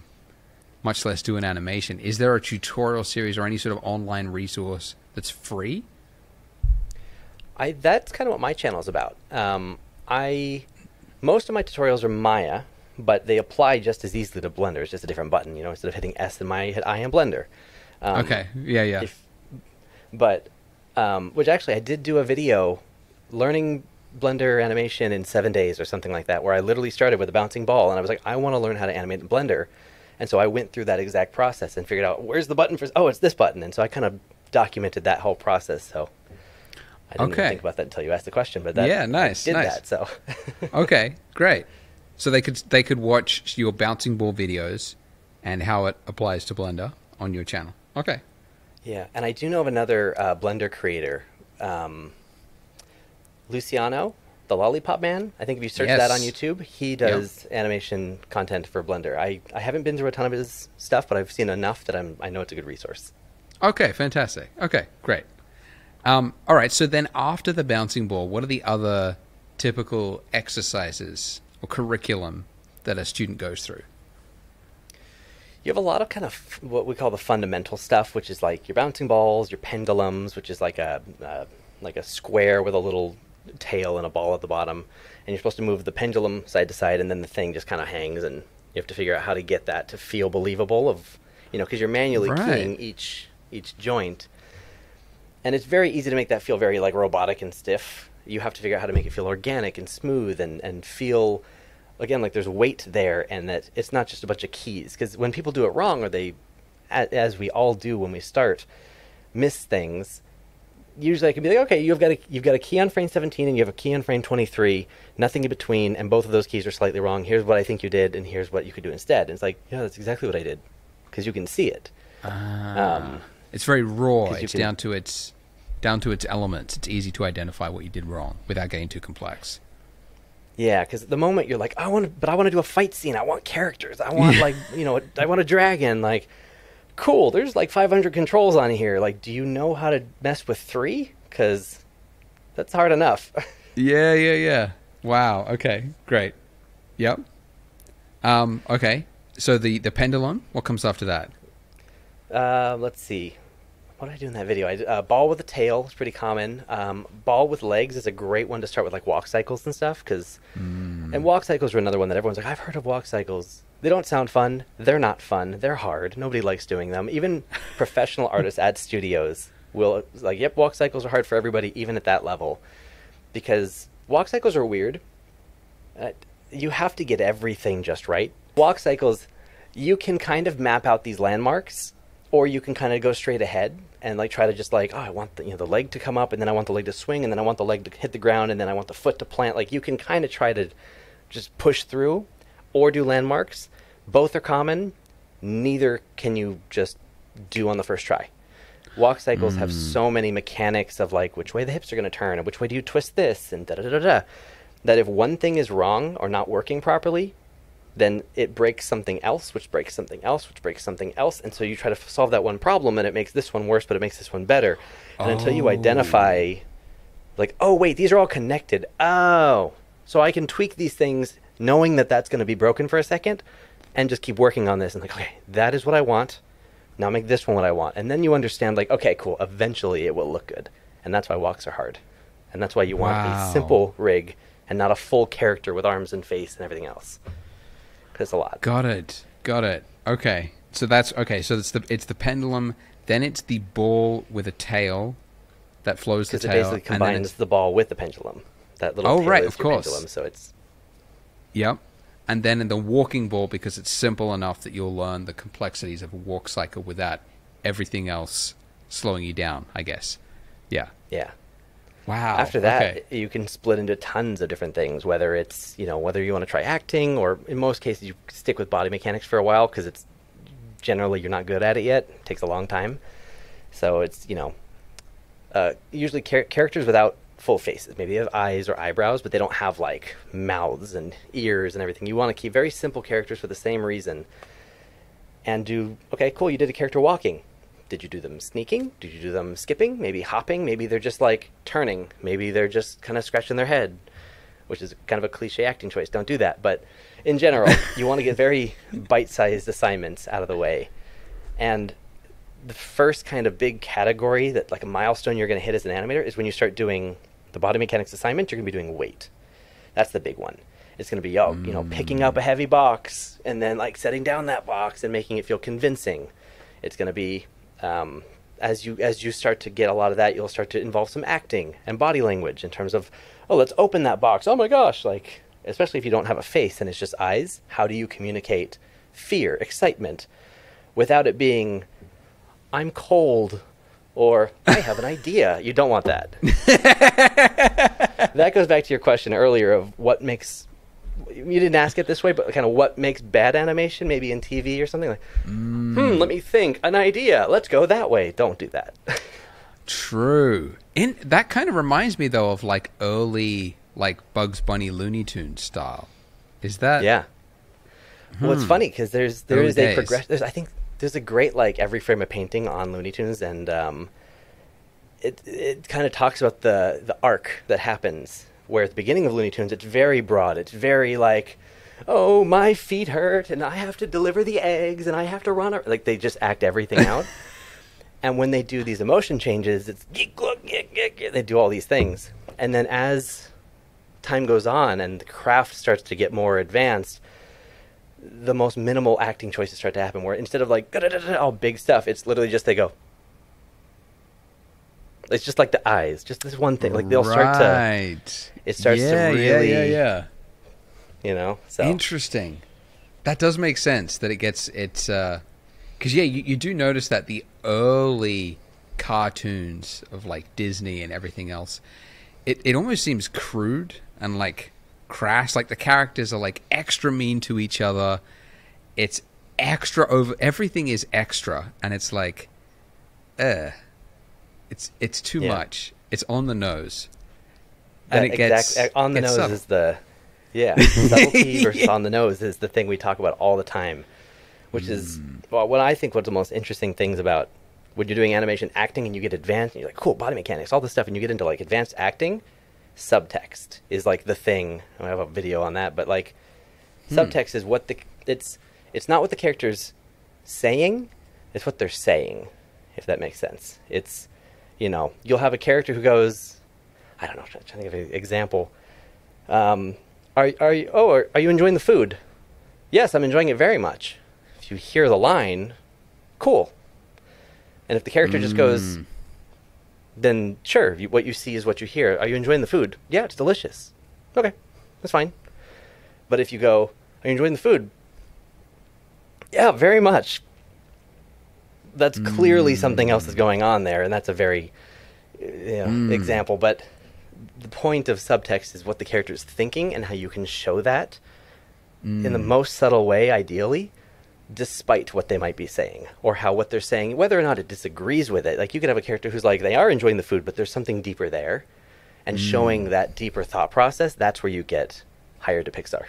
much less do an animation, is there a tutorial series or any sort of online resource that's free? That's kind of what my channel is about. Most of my tutorials are Maya, but they apply just as easily to Blender. It's just a different button. Instead of hitting S in Maya, you hit I in Blender. Okay. Yeah. Which actually, I did do a video learning Blender animation in 7 days or something like that, where I literally started with a bouncing ball, and I was like, I want to learn how to animate in Blender. And so I went through that exact process and figured out, where's the button for, oh, it's this button. And so I kind of documented that whole process. So I didn't even think about that until you asked the question, but that, nice. I did that. So okay, great. So they could watch your bouncing ball videos and how it applies to Blender on your channel. Okay. Yeah, and I do know of another Blender creator, Luciano, the Lollipop Man. I think if you search that on YouTube, he does animation content for Blender. I haven't been through a ton of his stuff, but I've seen enough that I know it's a good resource. Okay, fantastic. Okay, great. All right, so then after the bouncing ball, what are the other typical exercises or curriculum that a student goes through? You have a lot of kind of what we call the fundamental stuff, which is like your bouncing balls, your pendulums, which is like a square with a little tail and a ball at the bottom, and you're supposed to move the pendulum side to side, and then the thing just kind of hangs, and you have to figure out how to get that to feel believable, because you're manually keying each joint, and it's very easy to make that feel very like robotic and stiff. You have to figure out how to make it feel organic and smooth and feel, again, like there's weight there, and that it's not just a bunch of keys, because when people do it wrong, or they, as we all do when we start, miss things. Usually I can be like, okay, you've got a key on frame 17 and you have a key on frame 23, nothing in between, and both of those keys are slightly wrong. Here's what I think you did, and here's what you could do instead. And it's like, yeah, that's exactly what I did, because you can see it. It's very raw. It's down to its elements. It's easy to identify what you did wrong without getting too complex. Yeah, because the moment you're like, I want to do a fight scene. I want characters. I want I want a dragon. Like, cool, there's like 500 controls on here. Like, do you know how to mess with 3? Because that's hard enough. Yeah. Wow. Okay. Great. Yep. Okay. So the pendulum, what comes after that? Let's see. What did I do in that video? Ball with a tail is pretty common. Ball with legs is a great one to start with, like walk cycles and stuff. And walk cycles are another one that everyone's like, I've heard of walk cycles. They don't sound fun. They're not fun. They're hard. Nobody likes doing them. Even professional artists at studios will like, yep, walk cycles are hard for everybody, even at that level, because walk cycles are weird. You have to get everything just right. Walk cycles, you can kind of map out these landmarks, or you can kind of go straight ahead and like try to just like, oh, I want the leg to come up, and then I want the leg to swing, and then I want the leg to hit the ground, and then I want the foot to plant. Like, you can kind of try to just push through or do landmarks. Both are common. Neither can you just do on the first try. Walk cycles have so many mechanics of like which way the hips are going to turn and which way do you twist this and da-da-da-da-da, that if one thing is wrong or not working properly, then it breaks something else, which breaks something else, which breaks something else. And so you try to solve that one problem, and it makes this one worse, but it makes this one better. And until you identify, like, oh, wait, these are all connected. Oh, so I can tweak these things knowing that that's going to be broken for a second and just keep working on this. And like, okay, that is what I want. Now make this one what I want. And then you understand, like, okay, cool. Eventually it will look good. And that's why walks are hard. And that's why you want a simple rig and not a full character with arms and face and everything else. It's a lot. Got it. Okay. So that's okay. So it's the pendulum, then it's the ball with a tail that flows the tail. Because it basically combines the ball with the pendulum. That little tail is your pendulum, so it's... Yep. And then in the walking ball, because it's simple enough that you'll learn the complexities of a walk cycle without everything else slowing you down, I guess. Yeah. Yeah. Wow. After that, you can split into tons of different things, whether it's, whether you want to try acting, or in most cases you stick with body mechanics for a while because it's generally you're not good at it yet. It takes a long time. So it's, usually characters without full faces. Maybe they have eyes or eyebrows, but they don't have like mouths and ears and everything. You want to keep very simple characters for the same reason and do, okay, cool, you did a character walking. Did you do them sneaking? Did you do them skipping? Maybe hopping? Maybe they're just like turning. Maybe they're just kind of scratching their head, which is kind of a cliche acting choice. Don't do that. But in general, you want to get very bite-sized assignments out of the way. And the first kind of big category that like a milestone you're going to hit as an animator is when you start doing the body mechanics assignment, you're going to be doing weight. That's the big one. It's going to be, picking up a heavy box and then like setting down that box and making it feel convincing. It's going to be... as you start to get a lot of that, you'll start to involve some acting and body language in terms of, oh, let's open that box. Oh my gosh. Like, especially if you don't have a face and it's just eyes, how do you communicate fear, excitement without it being, I'm cold or I have an idea. You don't want that. That goes back to your question earlier of what makes, you didn't ask it this way, but kind of what makes bad animation, maybe in TV or something like, let me think, an idea, let's go that way. Don't do that. True. That kind of reminds me, though, of like early, like Bugs Bunny Looney Tunes style. Is that? Yeah. Well, it's funny because there is a progression. I think there's a great like every frame of painting on Looney Tunes, and it kind of talks about the arc that happens. Where at the beginning of Looney Tunes, it's very broad. It's very like, oh, my feet hurt, and I have to deliver the eggs, and I have to run. Like, they just act everything out. And when they do these emotion changes, it's... They do all these things. And then as time goes on and the craft starts to get more advanced, the most minimal acting choices start to happen, where instead of like, all big stuff, it's literally just they go... It's just like the eyes, just this one thing. Like they'll start to, it starts to really, So interesting. That does make sense. That because you do notice that the early cartoons of like Disney and everything else, it almost seems crude and like crass. Like the characters are like extra mean to each other. It's extra over. Everything is extra, and it's like, It's too much. It's on the nose, and it gets on the nose subtle. Is the subtlety versus on the nose is the thing we talk about all the time, which is what I think. What's the most interesting things about when you're doing animation acting and you get advanced, and you're like, cool, body mechanics, all this stuff, and you get into like advanced acting, subtext is like the thing. I have a video on that, but like subtext is what it's not what the character's saying, it's what they're saying, if that makes sense. It's you'll have a character who goes, I don't know, I'm trying to think of an example. Are you enjoying the food? Yes, I'm enjoying it very much. If you hear the line, cool. And if the character just goes, then sure, what you see is what you hear. Are you enjoying the food? Yeah, it's delicious. Okay, that's fine. But if you go, are you enjoying the food? Yeah, very much. That's clearly something else is going on there, and that's a very example. But the point of subtext is what the character is thinking and how you can show that in the most subtle way, ideally, despite what they might be saying, or how what they're saying, whether or not it disagrees with it. Like, you could have a character who's like, they are enjoying the food, but there's something deeper there. And showing that deeper thought process, that's where you get hired to Pixar.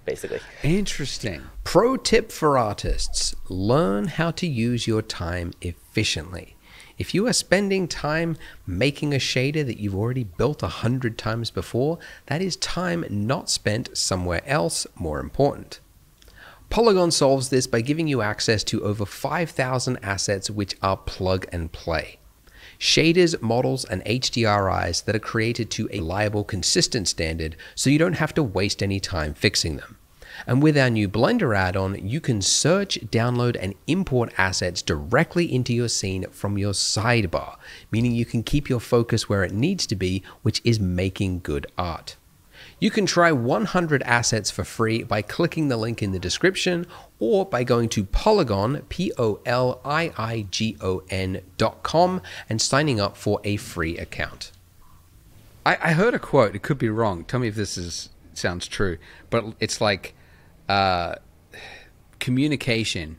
basically. Interesting. Pro tip for artists: learn how to use your time efficiently. If you are spending time making a shader that you've already built 100 times before, that is time not spent somewhere else more important. Poliigon solves this by giving you access to over 5,000 assets which are plug and play. Shaders, models, and HDRIs that are created to a reliable, consistent standard so you don't have to waste any time fixing them. And with our new Blender add-on, you can search, download, and import assets directly into your scene from your sidebar, meaning you can keep your focus where it needs to be, which is making good art. You can try 100 assets for free by clicking the link in the description or by going to Poliigon, Poliigon.com, and signing up for a free account. I heard a quote, it could be wrong, tell me if this sounds true, but it's like, communication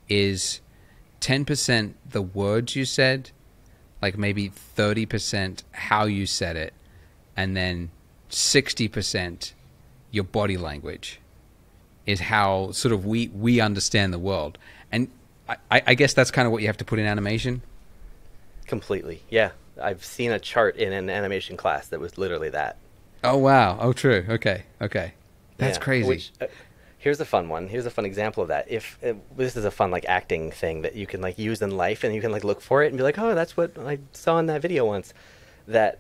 is 10% the words you said, like maybe 30% how you said it, and then 60% your body language is how sort of we understand the world. And I guess that's kind of what you have to put in animation. Completely, yeah. I've seen a chart in an animation class that was literally that. Oh, wow. Oh, true. Okay. That's crazy. Which, here's a fun one. Here's a fun example of that. If this is a fun like acting thing that you can like use in life, and you can like look for it and be like, oh, that's what I saw in that video once. That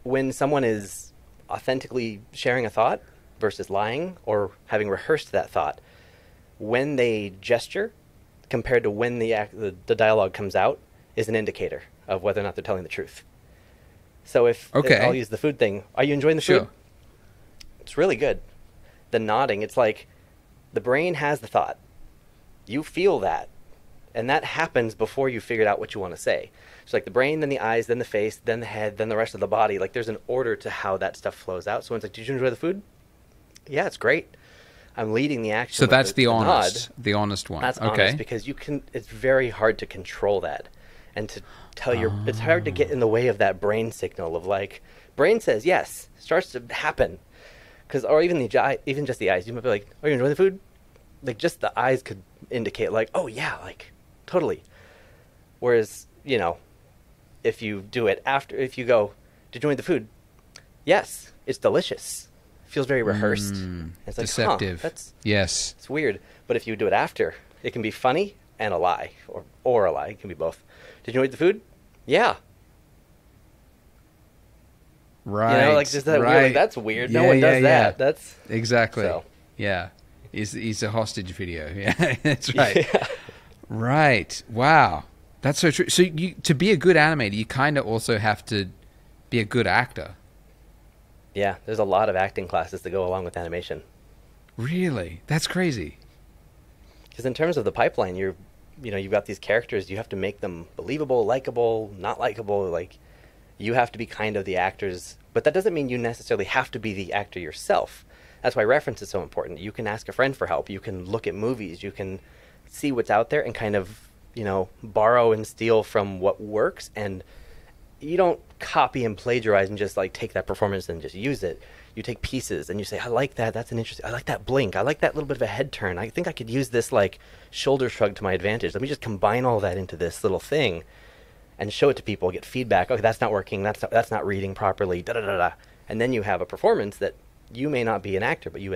when someone is authentically sharing a thought versus lying or having rehearsed that thought, when they gesture compared to when the dialogue comes out is an indicator of whether or not they're telling the truth. So if I'll use the food thing. Are you enjoying the food? Sure. It's really good. The nodding, it's like the brain has the thought. You feel that. And that happens before you figured out what you want to say. It's like the brain, then the eyes, then the face, then the head, then the rest of the body. Like there's an order to how that stuff flows out. So it's like, did you enjoy the food? Yeah, it's great. I'm leading the action. So that's the honest, the honest one. That's okay. honest because it's very hard to control that. And to tell it's hard to get in the way of that brain signal of like, brain says yes, starts to happen. Or even just the eyes. You might be like, are you enjoying the food? Like just the eyes could indicate like, oh yeah, like totally. Whereas, if you do it after, if you go, did you enjoy the food? Yes, it's delicious. It feels very rehearsed. It's like, deceptive. Yes. It's weird. But if you do it after, it can be funny and a lie, or a lie. It can be both. Did you enjoy the food? Yeah. Right. Like just that weird, like, that's weird. No one does that. Yeah. That's exactly. So. Yeah. He's a hostage video. Yeah, that's right. Yeah. Right. Wow. That's so true. So to be a good animator, you kind of also have to be a good actor. Yeah, there's a lot of acting classes that go along with animation. Really? That's crazy. Because in terms of the pipeline, you've got these characters, you have to make them believable, likable, not likable. Like, you have to be kind of the actors, but that doesn't mean you necessarily have to be the actor yourself. That's why reference is so important. You can ask a friend for help. You can look at movies. You can see what's out there and kind of, borrow and steal from what works. And you don't copy and plagiarize and just like take that performance and just use it. You take pieces and you say, I like that. That's an interesting. I like that blink. I like that little bit of a head turn. I think I could use this like shoulder shrug to my advantage. Let me just combine all that into this little thing and show it to people, get feedback. Okay, that's not working. That's not reading properly. Da da da da. And then you have a performance that you may not be an actor, but you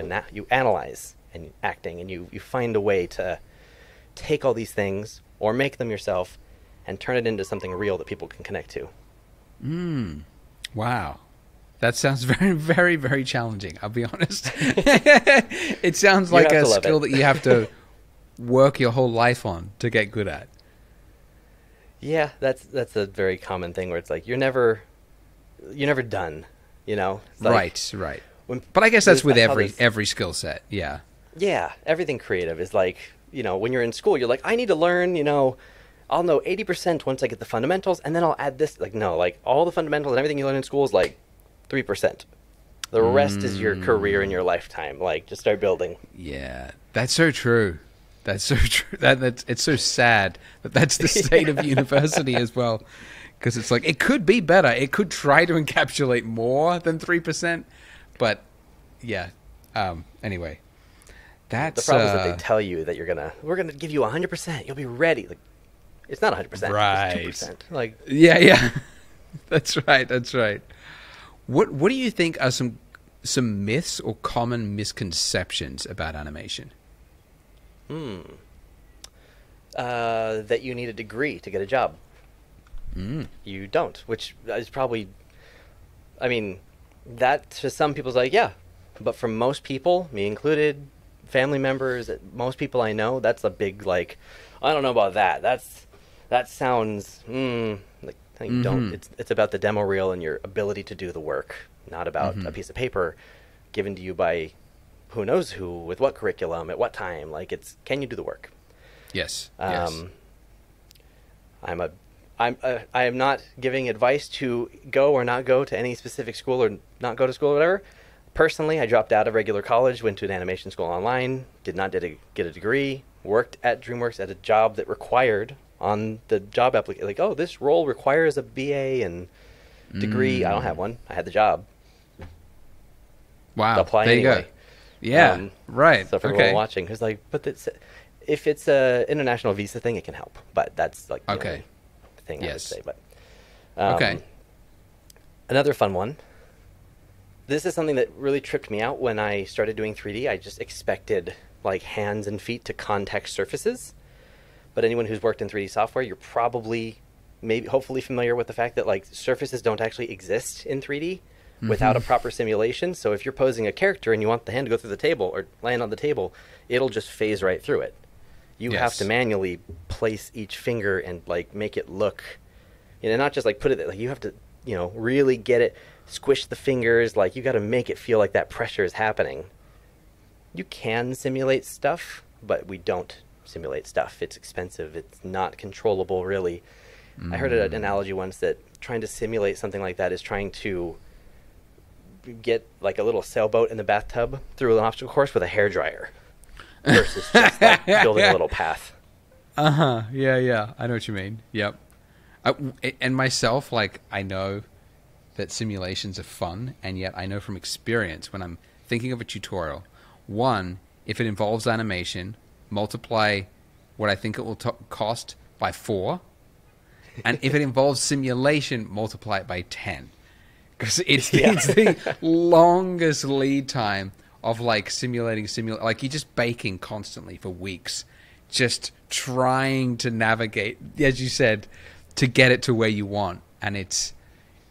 analyze and acting, and you find a way to take all these things or make them yourself and turn it into something real that people can connect to. Wow. That sounds very, very, very challenging. I'll be honest. It sounds like a skill that you have to work your whole life on to get good at. Yeah, that's a very common thing where it's like you're never done. It's like, right. But I guess that's with every skill set. Yeah. Yeah, everything creative is like, when you're in school, you're like, I need to learn, I'll know 80% once I get the fundamentals, and then I'll add this. Like, no, like all the fundamentals and everything you learn in school is like 3%. The rest is your career in your lifetime. Like, just start building. Yeah, that's so true. That's so true. It's so sad that that's the state of university as well. Because it's like, it could be better. It could try to encapsulate more than 3%. But, yeah, Anyway, The that's problem is that they tell you that we're gonna give you 100%. You'll be ready. Like, it's not 100%. right. It's 2%. Like, Yeah. That's right. That's right. What do you think are some myths or common misconceptions about animation? that you need a degree to get a job. You don't, which is probably, I mean, that to some people's like, yeah, but for most people, me included, family members, most people I know, that's a big, like, I don't know about that. That sounds, like, you don't, it's about the demo reel and your ability to do the work, not about a piece of paper given to you by who knows who, with what curriculum, at what time. Like, it's, can you do the work? Yes. Yes. I am not giving advice to go or not go to any specific school or not go to school or whatever. Personally, I dropped out of regular college, went to an animation school online, did not get a degree, worked at DreamWorks at a job that required on the job application, like, oh, this role requires a BA and degree. I don't have one. I had the job. Wow. Apply there anyway. You go. Yeah. Right. So for everyone watching, who's like, but if it's a international visa thing, it can help. But that's like the only thing I would say. But another fun one. This is something that really tripped me out when I started doing 3D. I just expected like hands and feet to context surfaces. But anyone who's worked in 3D software, you're probably hopefully familiar with the fact that like surfaces don't actually exist in 3D without a proper simulation. So if you're posing a character and you want the hand to go through the table or land on the table, it'll just phase right through it. You have to manually place each finger and like make it look, not just like put it there. Like you have to, really get it, squish the fingers. Like you got to make it feel like that pressure is happening. You can simulate stuff, but we don't simulate stuff. It's expensive. It's not controllable, really. I heard an analogy once that trying to simulate something like that is trying to get like a little sailboat in the bathtub through an obstacle course with a hairdryer versus just like building a little path. Yeah. I know what you mean. Yep. And myself, like, I know that simulations are fun, and yet I know from experience when I'm thinking of a tutorial, one, if it involves animation, multiply what I think it will cost by 4. And if it involves simulation, multiply it by 10. Because it's the longest lead time of like simulating, like you're just baking constantly for weeks, just trying to navigate, as you said, to get it to where you want. And it's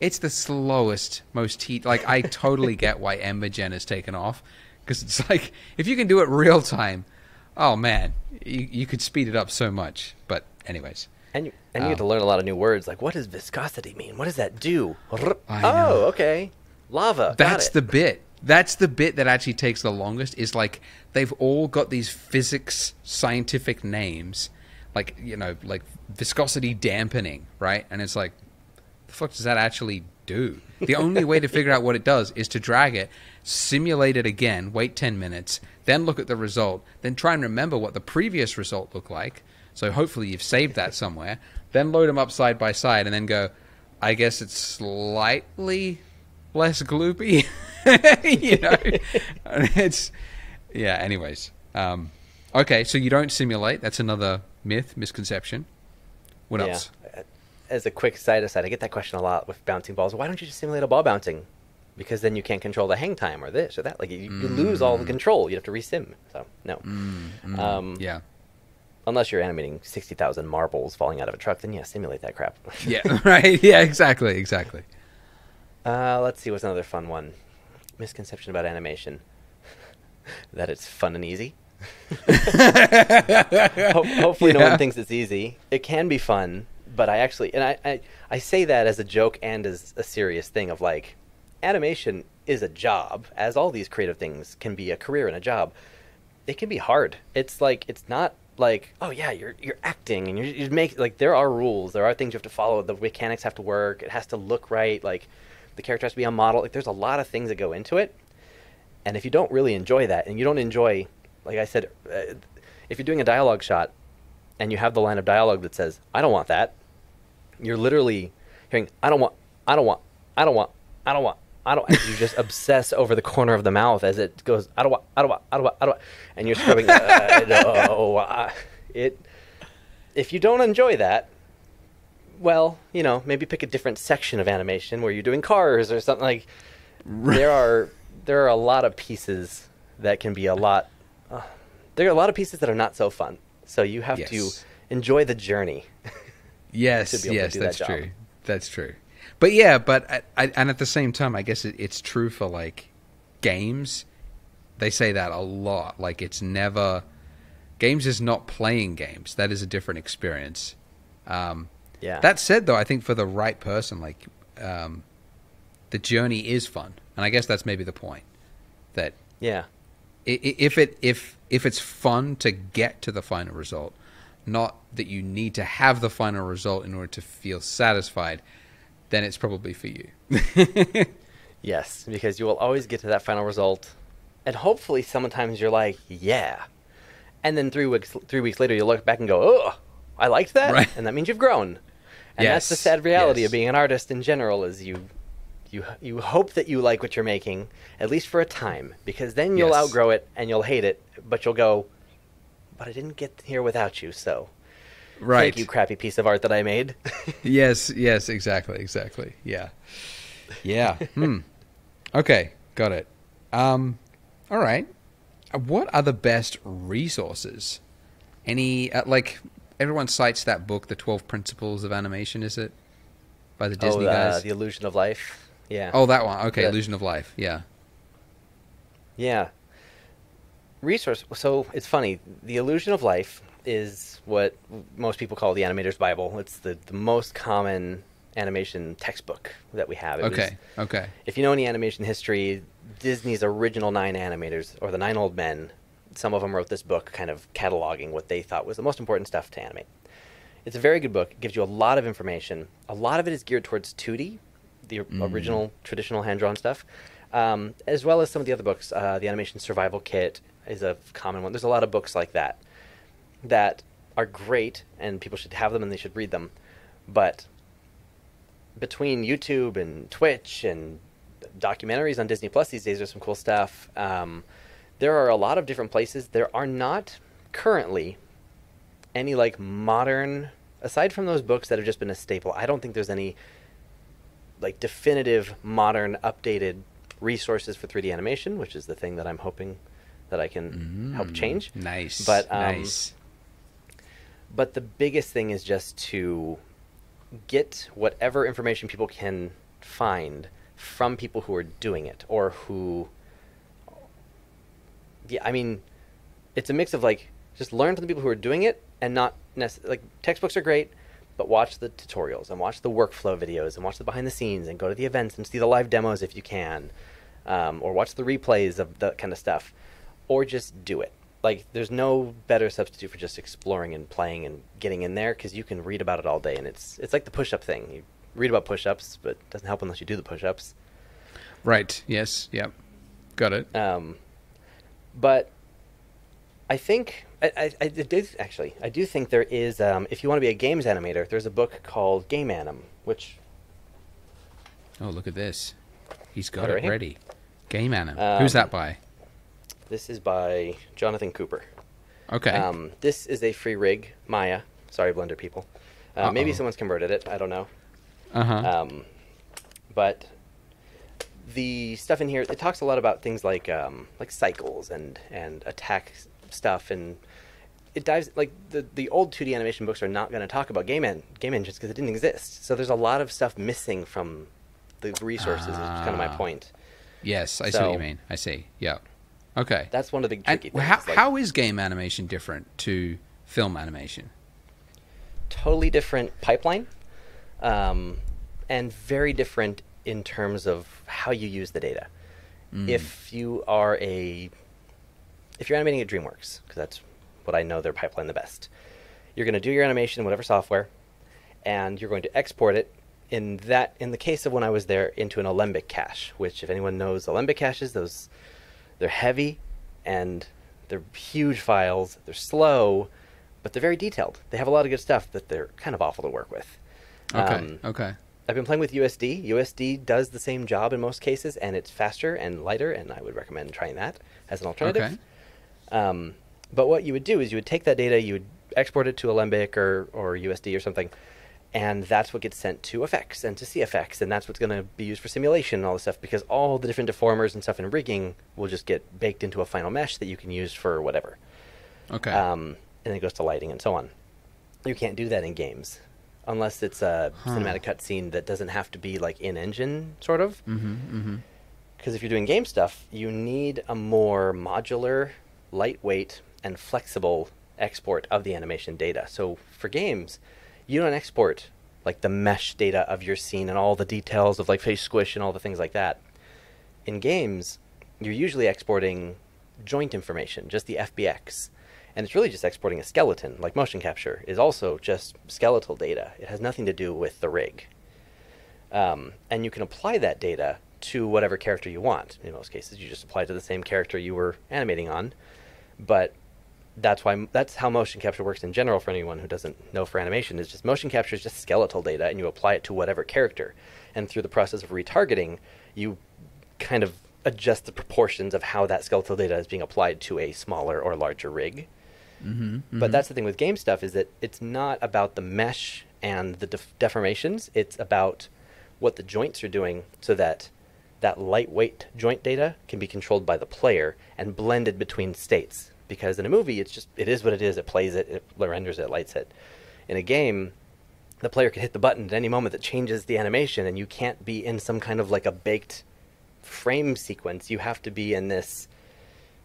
the slowest, most like I totally get why Embergen has taken off, because it's like if you can do it real time, oh man, you could speed it up so much. But anyways. And you get to learn a lot of new words, like what does viscosity mean? What does that do? Oh, okay. Lava. That's the bit. That's the bit that actually takes the longest, is like they've all got these physics scientific names, like, like viscosity dampening, right? And it's like, the fuck does that actually do? The only way to figure out what it does is to drag it, simulate it again, wait 10 minutes, then look at the result, then try and remember what the previous result looked like. So hopefully you've saved that somewhere. Then load them up side by side and then go, I guess it's slightly less gloopy. And it's, anyways. Okay, so you don't simulate. That's another myth, misconception. What else? As a quick side aside, I get that question a lot with bouncing balls. Why don't you just simulate a ball bouncing? Because then you can't control the hang time or this or that. Like you lose all the control. You have to resim. So no. Yeah. Unless you're animating 60,000 marbles falling out of a truck, then simulate that crap. Yeah, right. Yeah, exactly. Let's see, what's another fun one? Misconception about animation. That it's fun and easy. Hopefully no one thinks it's easy. It can be fun, but I actually, and I say that as a joke and as a serious thing of like, animation is a job, as all these creative things can be a career and a job. It can be hard. It's like, it's not like, oh yeah, you're acting and you make, like, there are rules, there are things you have to follow, the mechanics have to work, it has to look right, like the character has to be a model, like there's a lot of things that go into it. And if you don't really enjoy that, and you don't enjoy, like I said, if you're doing a dialogue shot and you have the line of dialogue that says, I don't want that, you're literally hearing, I don't want, I don't want, I don't want, I don't want, I don't. You just obsess over the corner of the mouth as it goes. I don't want. I don't want. I don't want. I don't want. And you're scrubbing. No, it. If you don't enjoy that, well, you know, maybe pick a different section of animation where you're doing cars or something like. There are a lot of pieces that can be a lot. There are a lot of pieces that are not so fun. So you have to enjoy the journey. Yes, that's true. That's true. But yeah, and at the same time, I guess it's true for like games. They say that a lot. Like it's never games is not playing games. That is a different experience. That said, though, I think for the right person, like the journey is fun, and I guess that's maybe the point. That if it's fun to get to the final result, not that you need to have the final result in order to feel satisfied, then it's probably for you. Yes, because you will always get to that final result, and hopefully sometimes you're like, yeah, and then 3 weeks later you look back and go, oh, I liked that, right. And that means you've grown. And that's the sad reality of being an artist in general, is you hope that you like what you're making, at least for a time, because then you'll outgrow it and you'll hate it, but you'll go, but I didn't get here without you, so thank you, crappy piece of art that I made. yes, exactly. Yeah. Okay, got it. All right. What are the best resources? Any, like, everyone cites that book, The 12 Principles of Animation, is it? By the Disney guys? The Illusion of Life. Yeah. Oh, that one. Okay, Illusion of Life. Yeah. Yeah. Resource. So it's funny. The Illusion of Life is what most people call the animator's Bible. It's the most common animation textbook that we have. Okay. If you know any animation history, Disney's original 9 animators, or the 9 old men, some of them wrote this book kind of cataloging what they thought was the most important stuff to animate. It's a very good book. It gives you a lot of information. A lot of it is geared towards 2D, the original traditional hand-drawn stuff, as well as some of the other books. The Animation Survival Kit is a common one. There's a lot of books like that that are great, and people should have them and they should read them. But between YouTube and Twitch and documentaries on Disney Plus these days, there's some cool stuff. There are a lot of different places. There are not currently any like modern, aside from those books that have just been a staple, I don't think there's any like definitive modern updated resources for 3D animation, which is the thing that I'm hoping that I can help change. Nice. But the biggest thing is just to get whatever information people can find from people who are doing it, or who, I mean, it's a mix of like just learn from the people who are doing it, and not necessarily, like, textbooks are great, but watch the tutorials and watch the workflow videos and watch the behind the scenes and go to the events and see the live demos if you can, or watch the replays of that kind of stuff, or just do it. Like, there's no better substitute for just exploring and playing and getting in there, because you can read about it all day, and it's like the push-up thing. You read about push-ups, but it doesn't help unless you do the push-ups. Right. Yes. Yep. Got it. But I think I do think there is, if you want to be a games animator, there's a book called Game Anim, which... Oh, look at this. He's got it right ready. Game Anim. Who's that by? This is by Jonathan Cooper. Okay. This is a free rig, Maya. Sorry, Blender people. Maybe someone's converted it. I don't know. But the stuff in here, it talks a lot about things like cycles and attack stuff, and it dives, like, the old 2D animation books are not going to talk about game engines because it didn't exist. So there's a lot of stuff missing from the resources. Is kind of my point. Yes, I see what you mean. I see. Yeah. Okay. That's one of the big tricky things. How is game animation different to film animation? Totally different pipeline, and very different in terms of how you use the data. If you're animating at DreamWorks, because that's what I know their pipeline the best, you're going to do your animation in whatever software, and you're going to export it in the case of when I was there, into an Alembic cache, which, if anyone knows Alembic caches, they're heavy and they're huge files. They're slow, but they're very detailed. They have a lot of good stuff, but they're kind of awful to work with. Okay. I've been playing with USD. USD does the same job in most cases, and it's faster and lighter, and I would recommend trying that as an alternative. Okay. But what you would do is you would take that data, you would export it to Alembic or USD or something, and that's what gets sent to effects and to CFX, and that's what's going to be used for simulation and all this stuff, because all the different deformers and stuff in rigging will just get baked into a final mesh that you can use for whatever. Okay. And then it goes to lighting and so on. You can't do that in games unless it's a cinematic cutscene that doesn't have to be like in-engine, sort of. Because if you're doing game stuff, you need a more modular, lightweight, and flexible export of the animation data. So for games, you don't export like the mesh data of your scene and all the details of like face squish and all the things like that. In games, you're usually exporting joint information, just the FBX. And it's really just exporting a skeleton, like motion capture is also just skeletal data. It has nothing to do with the rig. And you can apply that data to whatever character you want. In most cases, you just apply it to the same character you were animating on. But that's how motion capture works in general for anyone who doesn't know for animation. Is just motion capture is just skeletal data, and you apply it to whatever character. And through the process of retargeting, you kind of adjust the proportions of how that skeletal data is being applied to a smaller or larger rig. But that's the thing with game stuff, is that it's not about the mesh and the deformations. It's about what the joints are doing, so that that lightweight joint data can be controlled by the player and blended between states. Because in a movie, it is what it is. It plays it, it renders it, lights it. In a game, the player can hit the button at any moment that changes the animation, and you can't be in some kind of like a baked frame sequence. You have to be in this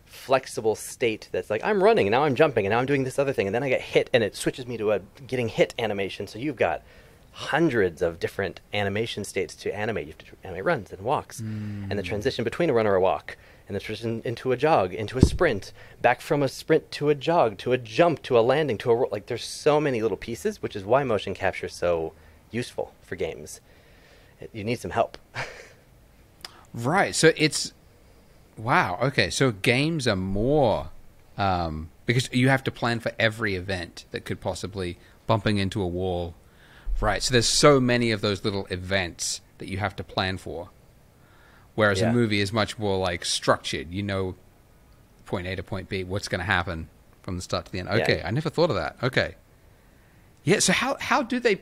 flexible state that's like, I'm running, and now I'm jumping, and now I'm doing this other thing, and then I get hit, and it switches me to a getting hit animation. So you've got hundreds of different animation states to animate. You have to animate runs and walks, and the transition between a run or a walk, and the transition into a jog, into a sprint, back from a sprint to a jog, to a jump, to a landing, to a roll. Like, there's so many little pieces, which is why motion capture is so useful for games. You need some help. Right. So it's... Wow. Okay. So games are more... because you have to plan for every event that could possibly bumping into a wall. Right. So there's so many of those little events that you have to plan for. Whereas a movie is much more like structured. You know, point A to point B, what's going to happen from the start to the end. Okay, I never thought of that. Okay. Yeah, so how do they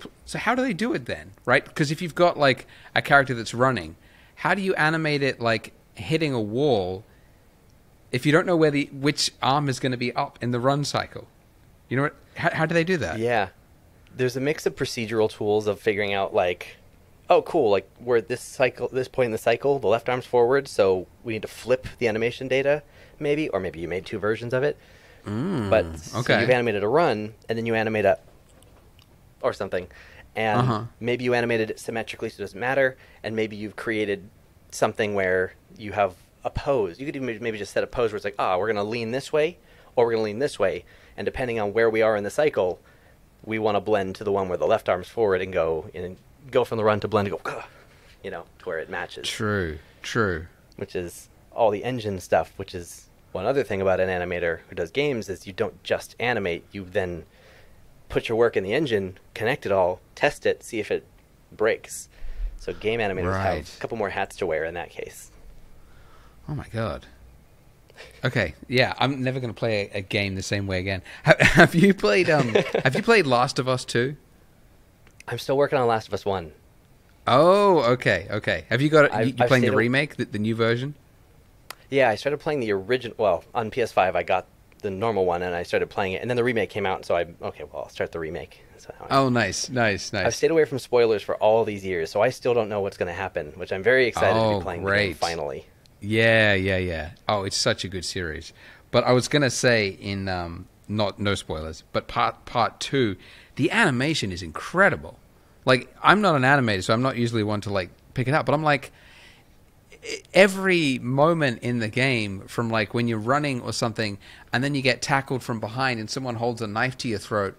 do it then, right? Because if you've got like a character that's running, how do you animate it like hitting a wall if you don't know which arm is going to be up in the run cycle? You know what? How do they do that? Yeah. There's a mix of procedural tools of figuring out like, oh, cool, like we're at this point in the cycle, the left arm's forward, so we need to flip the animation data, maybe, or maybe you made two versions of it. But so you've animated a run, and then you animate a or something, and maybe you animated it symmetrically, so it doesn't matter, and maybe you've created something where you have a pose. You could even maybe just set a pose where it's like, we're going to lean this way, or we're going to lean this way, and depending on where we are in the cycle, we want to blend to the one where the left arm's forward and go from the run to blend to go, to where it matches. True. Which is all the engine stuff, which is one other thing about an animator who does games, is you don't just animate, you then put your work in the engine, connect it all, test it, see if it breaks. So game animators have a couple more hats to wear in that case. Oh my God. Okay, yeah, I'm never going to play a game the same way again. Have you played Last of Us 2? I'm still working on Last of Us 1. Oh, okay. Have you got you playing the remake, the new version? Yeah, I started playing the original. Well, on PS5, I got the normal one, and I started playing it, and then the remake came out, so I'll start the remake. Nice. I've stayed away from spoilers for all these years, so I still don't know what's going to happen, which I'm very excited to be playing the game finally. Yeah. Oh, it's such a good series. But I was going to say in no spoilers, but part 2, the animation is incredible. Like, I'm not an animator, so I'm not usually one to like pick it up, but I'm like, every moment in the game, from like when you're running or something and then you get tackled from behind and someone holds a knife to your throat,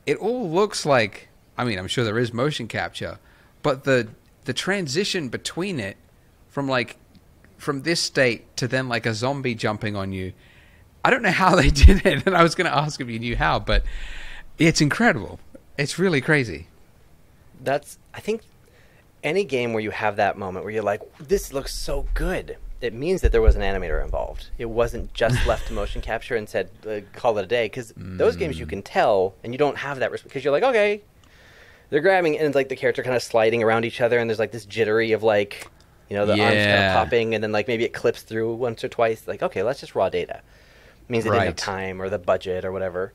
it all looks like, I mean, I'm sure there is motion capture, but the transition between it from this state to then like a zombie jumping on you, I don't know how they did it, and I was going to ask if you knew how, but it's incredible. It's really crazy. I think any game where you have that moment where you're like, this looks so good, it means that there was an animator involved. It wasn't just left to motion capture and said, call it a day. Because those games you can tell, and you don't have that because you're like, okay, they're grabbing, and it's like the character kind of sliding around each other, and there's like this jittery of like, you know, the arms kind of popping, and then like maybe it clips through once or twice. Like, okay, that's just raw data. It means they didn't have time or the budget or whatever.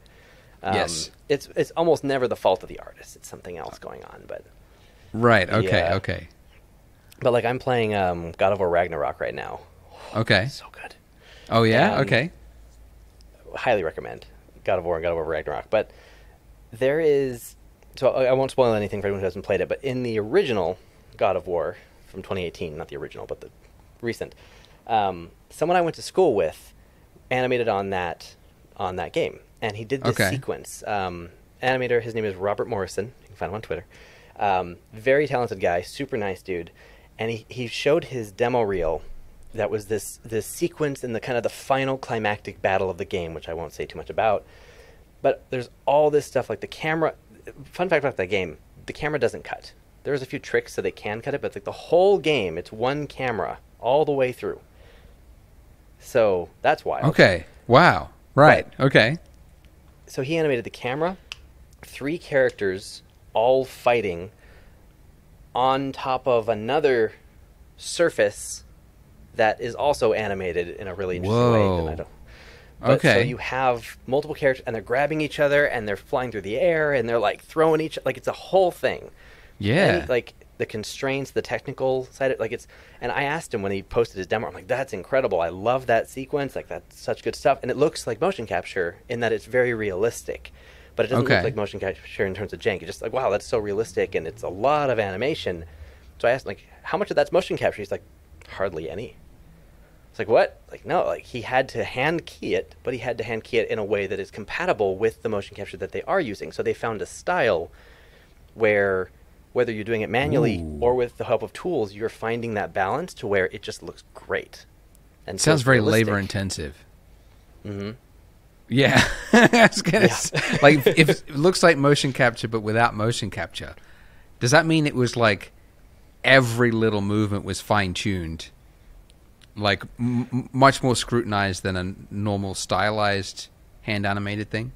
Yes. It's almost never the fault of the artist. It's something else going on. But right. Okay. Okay. But like I'm playing God of War Ragnarok right now. Okay. So good. Oh yeah. And okay. Highly recommend God of War and God of War Ragnarok. But there is, so I won't spoil anything for anyone who hasn't played it. But in the original God of War from 2018, not the original, but the recent, someone I went to school with animated on that game. And he did this sequence. Animator, his name is Robert Morrison. You can find him on Twitter. Very talented guy, super nice dude. And he showed his demo reel that was this sequence in the kind of the final climactic battle of the game, which I won't say too much about. But there's all this stuff like the camera. Fun fact about that game, the camera doesn't cut. There's a few tricks so they can cut it, but like the whole game, it's one camera all the way through. So that's wild. Okay. Wow. Right. Okay. So he animated the camera, 3 characters all fighting on top of another surface that is also animated in a really interesting way. But so you have multiple characters, and they're grabbing each other, and they're flying through the air, and they're like throwing like it's a whole thing. Yeah. And, like the constraints, the technical side, like it's. And I asked him when he posted his demo, I'm like, that's incredible. I love that sequence. Like that's such good stuff, and it looks like motion capture in that it's very realistic. But it doesn't look like motion capture in terms of jank. It's just like, wow, that's so realistic, and it's a lot of animation. So I asked him, like, how much of that's motion capture? He's like, hardly any. It's like, what? Like, no, like he had to hand key it, but he had to hand key it in a way that is compatible with the motion capture that they are using. So they found a style where whether you're doing it manually or with the help of tools, you're finding that balance to where it just looks great. And sounds very labor intensive. Mm-hmm. Yeah. I was gonna say, like, if it looks like motion capture but without motion capture, does that mean it was like every little movement was fine-tuned, like much more scrutinized than a normal stylized hand-animated thing?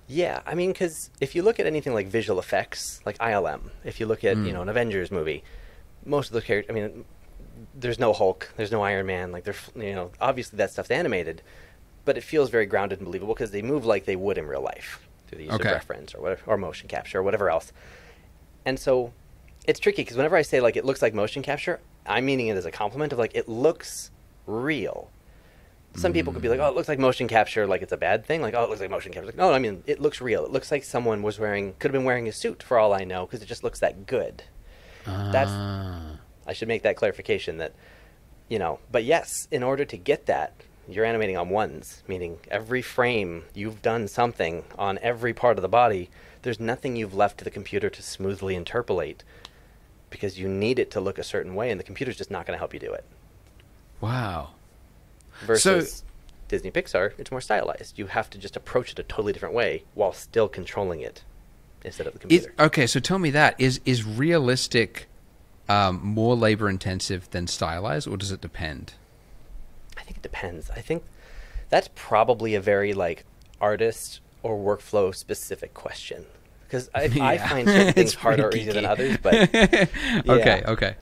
Yeah, I mean, because if you look at anything like visual effects, like ILM, if you look at, you know, an Avengers movie, most of the characters, I mean, there's no Hulk, there's no Iron Man, like, you know, obviously that stuff's animated, but it feels very grounded and believable because they move like they would in real life through the use of reference or whatever, or motion capture or whatever else. And so it's tricky because whenever I say like it looks like motion capture, I'm meaning it as a compliment of like it looks real. Some people could be like, oh, it looks like motion capture, like it's a bad thing. Like, oh, it looks like motion capture. Like, no, I mean, it looks real. It looks like someone could have been wearing a suit for all I know because it just looks that good. I should make that clarification that, you know, but yes, in order to get that, you're animating on ones, meaning every frame you've done something on every part of the body. There's nothing you've left to the computer to smoothly interpolate because you need it to look a certain way, and the computer's just not going to help you do it. Wow. Versus Disney Pixar, it's more stylized. You have to just approach it a totally different way while still controlling it instead of the computer. Okay, so tell me that. Is realistic more labor intensive than stylized, or does it depend? I think it depends. I think that's probably a very like artist or workflow specific question. Because I find certain things harder or easier than others, but Okay.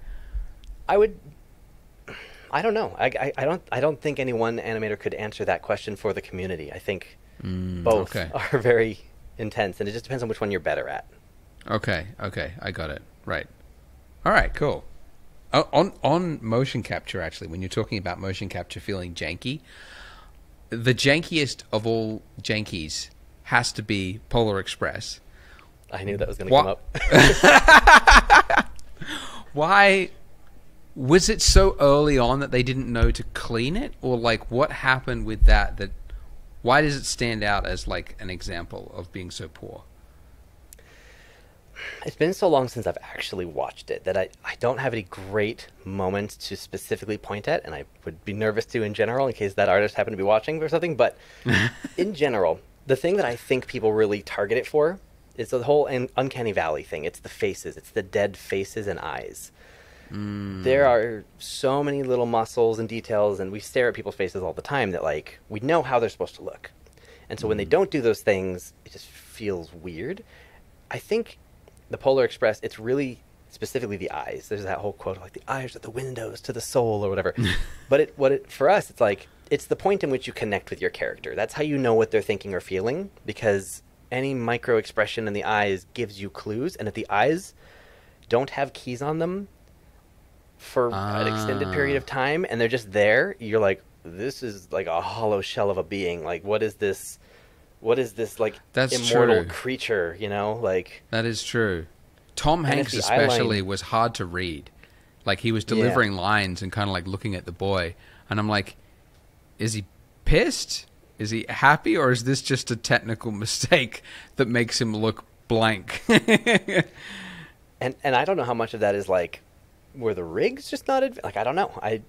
I don't know. I don't think any one animator could answer that question for the community. I think both are very intense, and it just depends on which one you're better at. Okay, I got it. Right. All right, cool. On motion capture, actually, when you're talking about motion capture feeling janky, the jankiest of all jankies has to be Polar Express. I knew that was going to come up. Why was it so early on that they didn't know to clean it, or like what happened with that? Why does it stand out as like an example of being so poor? It's been so long since I've actually watched it that I don't have any great moments to specifically point at, and I would be nervous to in general in case that artist happened to be watching or something. But in general, the thing that I think people really target it for It's the whole uncanny valley thing. It's the faces. It's the dead faces and eyes. There are so many little muscles and details, and we stare at people's faces all the time that, like, we know how they're supposed to look. And so when they don't do those things, it just feels weird. I think the Polar Express, it's really specifically the eyes. There's that whole quote, like, the eyes are the windows to the soul or whatever. But for us, it's like, it's the point in which you connect with your character. That's how you know what they're thinking or feeling, because any micro expression in the eyes gives you clues. And if the eyes don't have keys on them for an extended period of time and they're just there, you're like, this is like a hollow shell of a being. Like, what is this like, that's immortal creature, you know? Like, that is true. Tom Hanks especially was hard to read. Like, he was delivering lines and kind of like looking at the boy, and I'm like, is he pissed? Is he happy? Or is this just a technical mistake that makes him look blank? and I don't know how much of that is like, were the rigs just not like, I don't know. I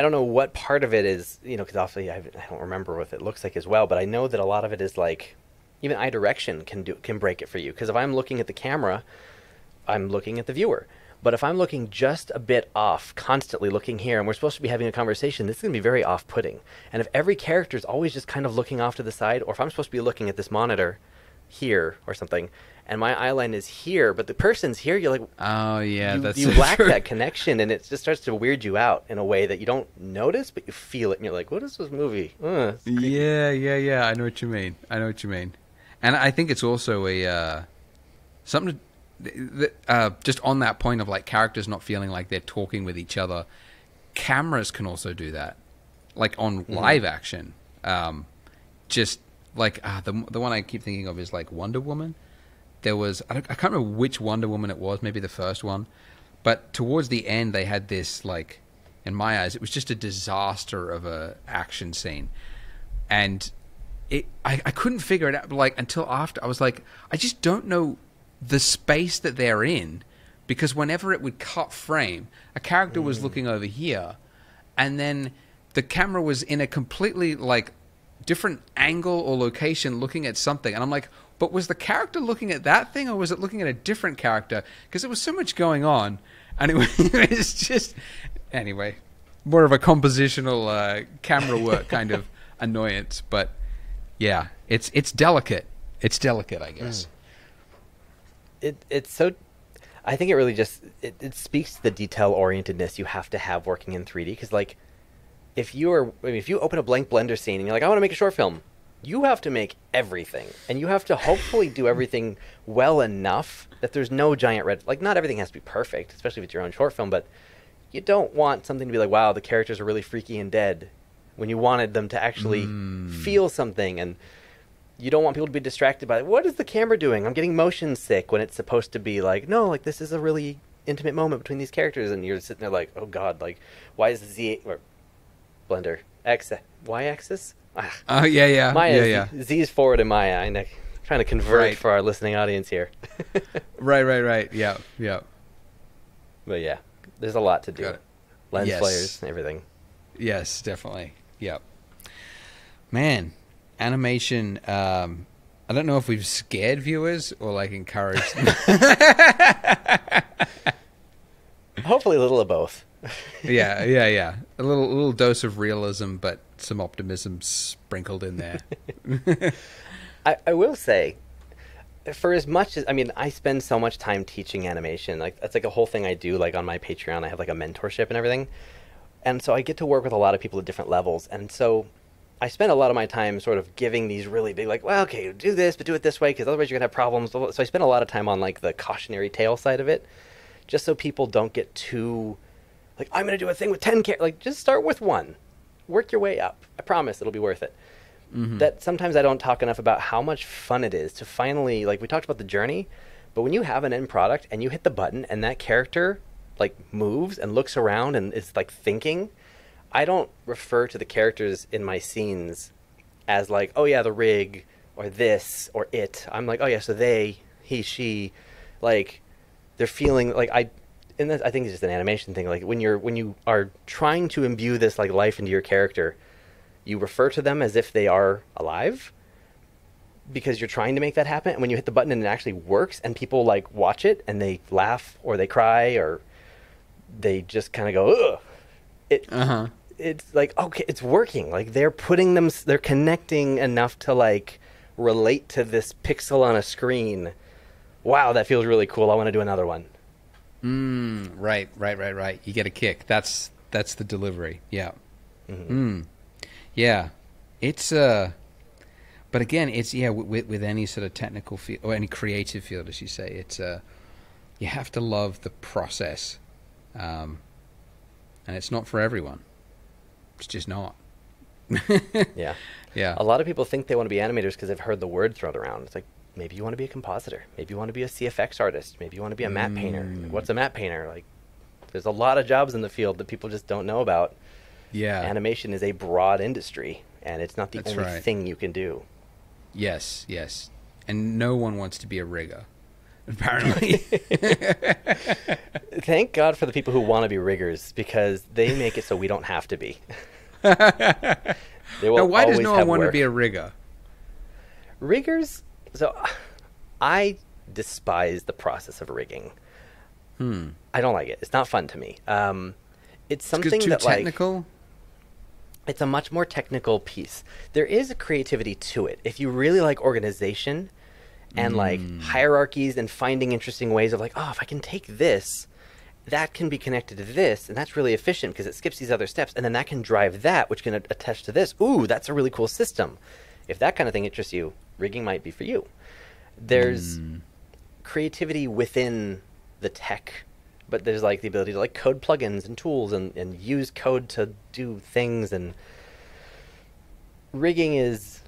don't know what part of it is, you know, because obviously I don't remember what it looks like as well, but I know that a lot of it is like, even eye direction can break it for you. Because if I'm looking at the camera, I'm looking at the viewer. But if I'm looking just a bit off, constantly looking here, and we're supposed to be having a conversation, this is going to be very off-putting. And if every character is always just kind of looking off to the side, or if I'm supposed to be looking at this monitor here or something, and my eye line is here, but the person's here, you're like, oh yeah, you lack that connection, and it just starts to weird you out in a way that you don't notice, but you feel it, and you're like, what is this movie? Yeah. I know what you mean. And I think it's also a something just on that point of like characters not feeling like they're talking with each other. Cameras can also do that, like on live action. Just like the one I keep thinking of is like Wonder Woman. There was I can't remember which Wonder Woman it was, maybe the first one, but towards the end they had this, like, in my eyes it was just a disaster of a action scene, and I couldn't figure it out, like, until after. I was like, I just don't know the space that they're in, because whenever it would cut frame, a character was looking over here, and then the camera was in a completely like different angle or location looking at something, and I'm like, but was the character looking at that thing, or was it looking at a different character? Because there was so much going on, and it was just, anyway, more of a compositional camera work kind of annoyance. But yeah, it's delicate. It's delicate, I guess. It's so. I think it really just it speaks to the detail orientedness you have to have working in 3D. Because like, if you open a blank Blender scene and you're like, I want to make a short film, you have to make everything, and you have to hopefully do everything well enough that there's no giant red. Like, not everything has to be perfect, especially if it's your own short film. But you don't want something to be like, wow, the characters are really freaky and dead, when you wanted them to actually feel something. And you don't want people to be distracted by, what is the camera doing? I'm getting motion sick, when it's supposed to be like, no, like, this is a really intimate moment between these characters. And you're sitting there like, oh God, like, why is the Z or Blender X Y-axis? Oh yeah. Maya, Z is forward in Maya. I'm trying to convert for our listening audience here. Right. Yeah. But yeah, there's a lot to do. Lens flares and everything. Yes, definitely. Yep. Man, animation. I don't know if we've scared viewers or like encouraged them. Hopefully a little of both. Yeah. A little dose of realism, but some optimism sprinkled in there. I will say, for as much as, I mean, I spend so much time teaching animation. Like, that's like a whole thing I do. Like, on my Patreon, I have like a mentorship and everything. And so I get to work with a lot of people at different levels. And so I spend a lot of my time sort of giving these really big, like, well, okay, do this, but do it this way, because otherwise you're going to have problems. So I spend a lot of time on like the cautionary tale side of it, just so people don't get too, like, I'm going to do a thing with 10 characters. Like, just start with one. Work your way up. I promise it'll be worth it. That sometimes I don't talk enough about how much fun it is to finally, like, we talked about the journey, but when you have an end product and you hit the button and that character like moves and looks around and is like thinking, I don't refer to the characters in my scenes as like, oh yeah, the rig or this or it. I'm like, oh yeah, so they, he, she, like, they're feeling like and I think it's just an animation thing. Like, when you are trying to imbue this like life into your character, you refer to them as if they are alive, because you're trying to make that happen, and when you hit the button and it actually works and people like watch it and they laugh or they cry or they just kind of go, ugh, it's like, okay, it's working. Like they're connecting enough to like relate to this pixel on a screen. Wow, that feels really cool. I want to do another one. Right. You get a kick. That's the delivery. Yeah. Yeah. It's but again, it's with any sort of technical field or any creative field, as you say, it's you have to love the process, and it's not for everyone. It's just not. Yeah. Yeah. A lot of people think they want to be animators because they've heard the word thrown around. It's like, maybe you want to be a compositor. Maybe you want to be a CFX artist. Maybe you want to be a matte painter. Like, what's a matte painter? Like, there's a lot of jobs in the field that people just don't know about. Yeah. Animation is a broad industry, and it's not the only thing you can do. Yes. And no one wants to be a rigger, apparently. Thank God for the people who want to be riggers, because they make it so we don't have to be. Now, why does no one want to be a rigger? Riggers... So, I despise the process of rigging. I don't like it. It's not fun to me. It's something too that technical? It's a much more technical piece. There is a creativity to it. If you really like organization and like hierarchies and finding interesting ways of like, oh, if I can take this, that can be connected to this, and that's really efficient because it skips these other steps, and then that can drive that, which can attach to this. Ooh, that's a really cool system. If that kind of thing interests you, rigging might be for you. There's creativity within the tech, but there's like the ability to like code plugins and tools and use code to do things. And rigging is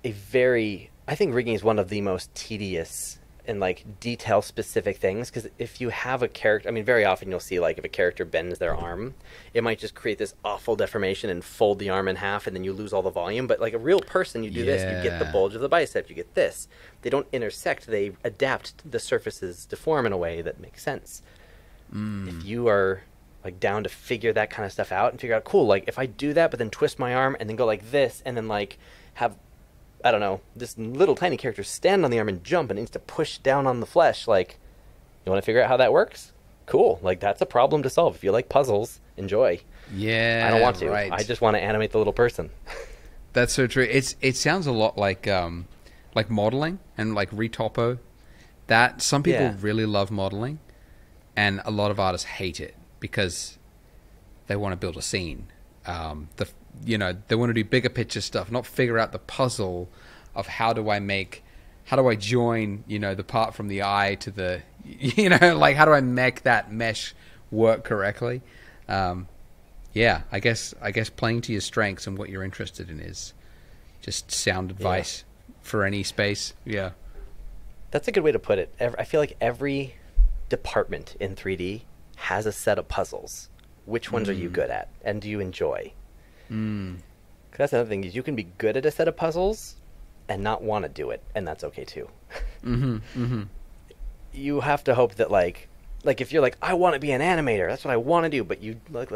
I think rigging is one of the most tedious and like detail specific things, because if you have a character, I mean, very often you'll see like if a character bends their arm, it might just create this awful deformation and fold the arm in half, and then you lose all the volume. But like a real person, you do this, you get the bulge of the bicep, you get this. They don't intersect, they adapt the surfaces to form in a way that makes sense. If you are like down to figure that kind of stuff out and figure out, cool, like if I do that but then twist my arm and then go like this and then like have, I don't know, this little tiny character stand on the arm and jump and it needs to push down on the flesh. Like, you want to figure out how that works? Cool. Like, that's a problem to solve. If you like puzzles, enjoy. Yeah, I don't want to. Right. I just want to animate the little person. That's so true. It sounds a lot like modeling and like retopo. That some people really love modeling, and a lot of artists hate it because they want to build a scene. They want to do bigger picture stuff, not figure out the puzzle of how do I join, the part from the eye to the, like how do I make that mesh work correctly? I guess playing to your strengths and what you're interested in is just sound advice for any space. Yeah. That's a good way to put it. I feel like every department in 3D has a set of puzzles. Which ones are you good at, and do you enjoy? Because that's another thing, is you can be good at a set of puzzles and not want to do it, and that's okay too. You have to hope that like if you're like, I want to be an animator, that's what I want to do, but you like,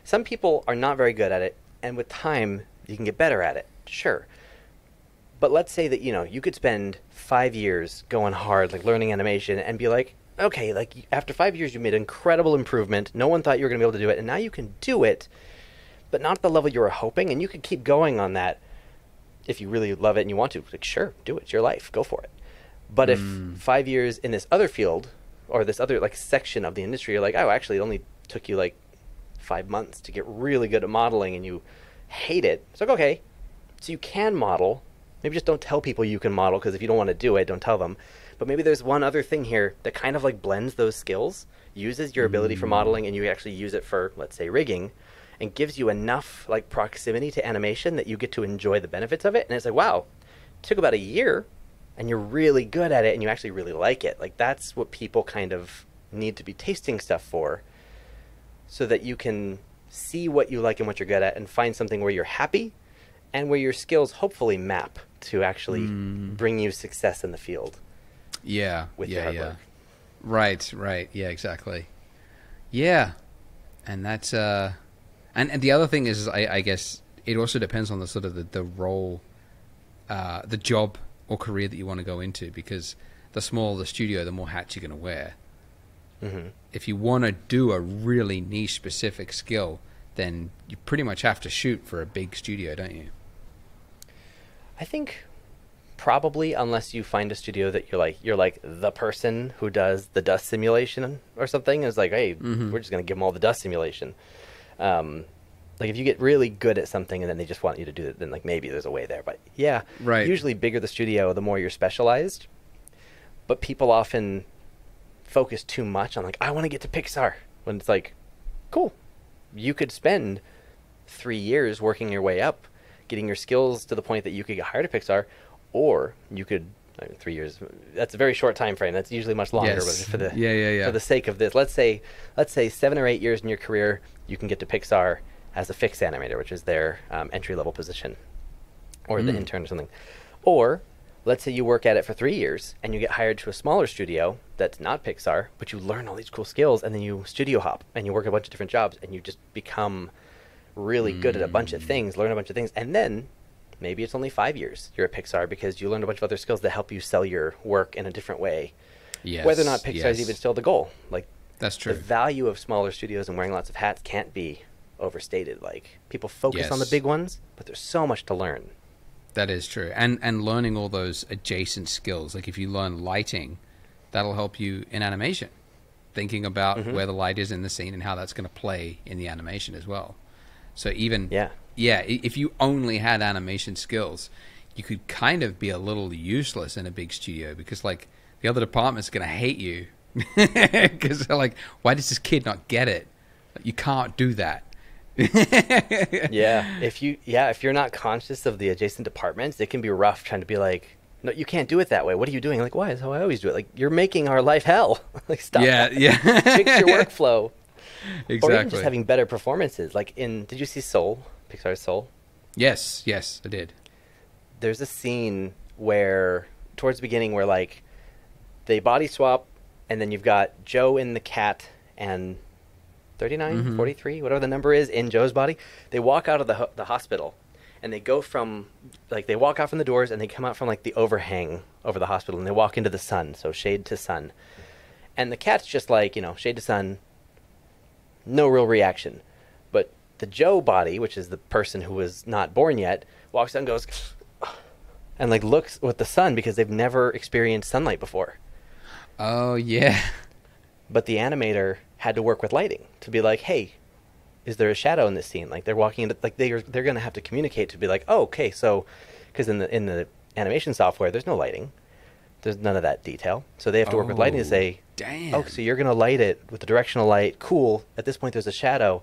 some people are not very good at it, and with time you can get better at it, sure. But let's say that you could spend 5 years going hard, like learning animation, and be like, okay, like after 5 years you made incredible improvement, no one thought you were going to be able to do it, and now you can do it, but not at the level you were hoping, and you could keep going on that if you really love it and you want to. Like, sure, do it. It's your life. Go for it. But if 5 years in this other field or this other like section of the industry, you're like, oh, actually it only took you like 5 months to get really good at modeling and you hate it. It's like, okay, so you can model. Maybe just don't tell people you can model, because if you don't want to do it, don't tell them. But maybe there's one other thing here that kind of like blends those skills, uses your ability for modeling, and you actually use it for, let's say, rigging, and gives you enough like proximity to animation that you get to enjoy the benefits of it. And it's like, wow, it took about a year and you're really good at it and you actually really like it. Like, that's what people kind of need to be tasting stuff for, so that you can see what you like and what you're good at and find something where you're happy and where your skills hopefully map to actually bring you success in the field. With your hard work. Right. Yeah, exactly. Yeah. And that's and the other thing is, I guess it also depends on the sort of the role the job or career that you want to go into, because the smaller the studio, the more hats you're going to wear. Mm-hmm. If you want to do a really niche specific skill, then you pretty much have to shoot for a big studio, don't you? I think probably, unless you find a studio that you're like the person who does the dust simulation or something, and it's like, hey, we're just going to give them all the dust simulation. Like if you get really good at something and then they just want you to do it, then like maybe there's a way there. But yeah, right. Usually bigger the studio, the more you're specialized. But people often focus too much on like, I want to get to Pixar, when it's like, cool, you could spend 3 years working your way up, getting your skills to the point that you could get hired at Pixar, or you could, I mean, 3 years, that's a very short time frame. That's usually much longer. Yes. But for the for the sake of this, let's say 7 or 8 years in your career, you can get to Pixar as a fixed animator, which is their entry-level position, or the intern or something. Or let's say you work at it for 3 years and you get hired to a smaller studio that's not Pixar, but you learn all these cool skills, and then you studio hop and you work a bunch of different jobs and you just become really good at a bunch of things, learn a bunch of things, and then maybe it's only 5 years you're at Pixar because you learned a bunch of other skills that help you sell your work in a different way. Yes, whether or not Pixar is even still the goal. Like, that's true. The value of smaller studios and wearing lots of hats can't be overstated. Like, people focus on the big ones, but there's so much to learn. That is true. And learning all those adjacent skills. Like if you learn lighting, that'll help you in animation. Thinking about where the light is in the scene and how that's going to play in the animation as well. So even, if you only had animation skills, you could kind of be a little useless in a big studio, because like the other department's going to hate you because they're like, why does this kid not get it? You can't do that. If you're not conscious of the adjacent departments, it can be rough trying to be like, no, you can't do it that way. What are you doing? Like, why? That's how I always do it. Like, you're making our life hell. Like, stop. Yeah. Fix your workflow. Exactly. Or even just having better performances. Like did you see Soul? Pixar's Soul? Yes, I did. There's a scene where, towards the beginning, where like they body swap, and then you've got Joe in the cat and 39, 43, whatever the number is, in Joe's body. They walk out of the hospital, and they go from, like, they walk out from the doors, and they come out from, like, the overhang over the hospital, and they walk into the sun, so shade to sun. And the cat's just like, shade to sun, no real reaction. But the Joe body, which is the person who was not born yet, walks out and goes, and, like, looks with the sun because they've never experienced sunlight before. Oh, yeah. But the animator had to work with lighting to be like, hey, is there a shadow in this scene? Like, they're walking into, like, they're going to have to communicate to be like, oh, okay, so, because in the animation software, there's no lighting. There's none of that detail. So they have to work with lighting to say, damn. Oh, so you're going to light it with the directional light. Cool. At this point, there's a shadow.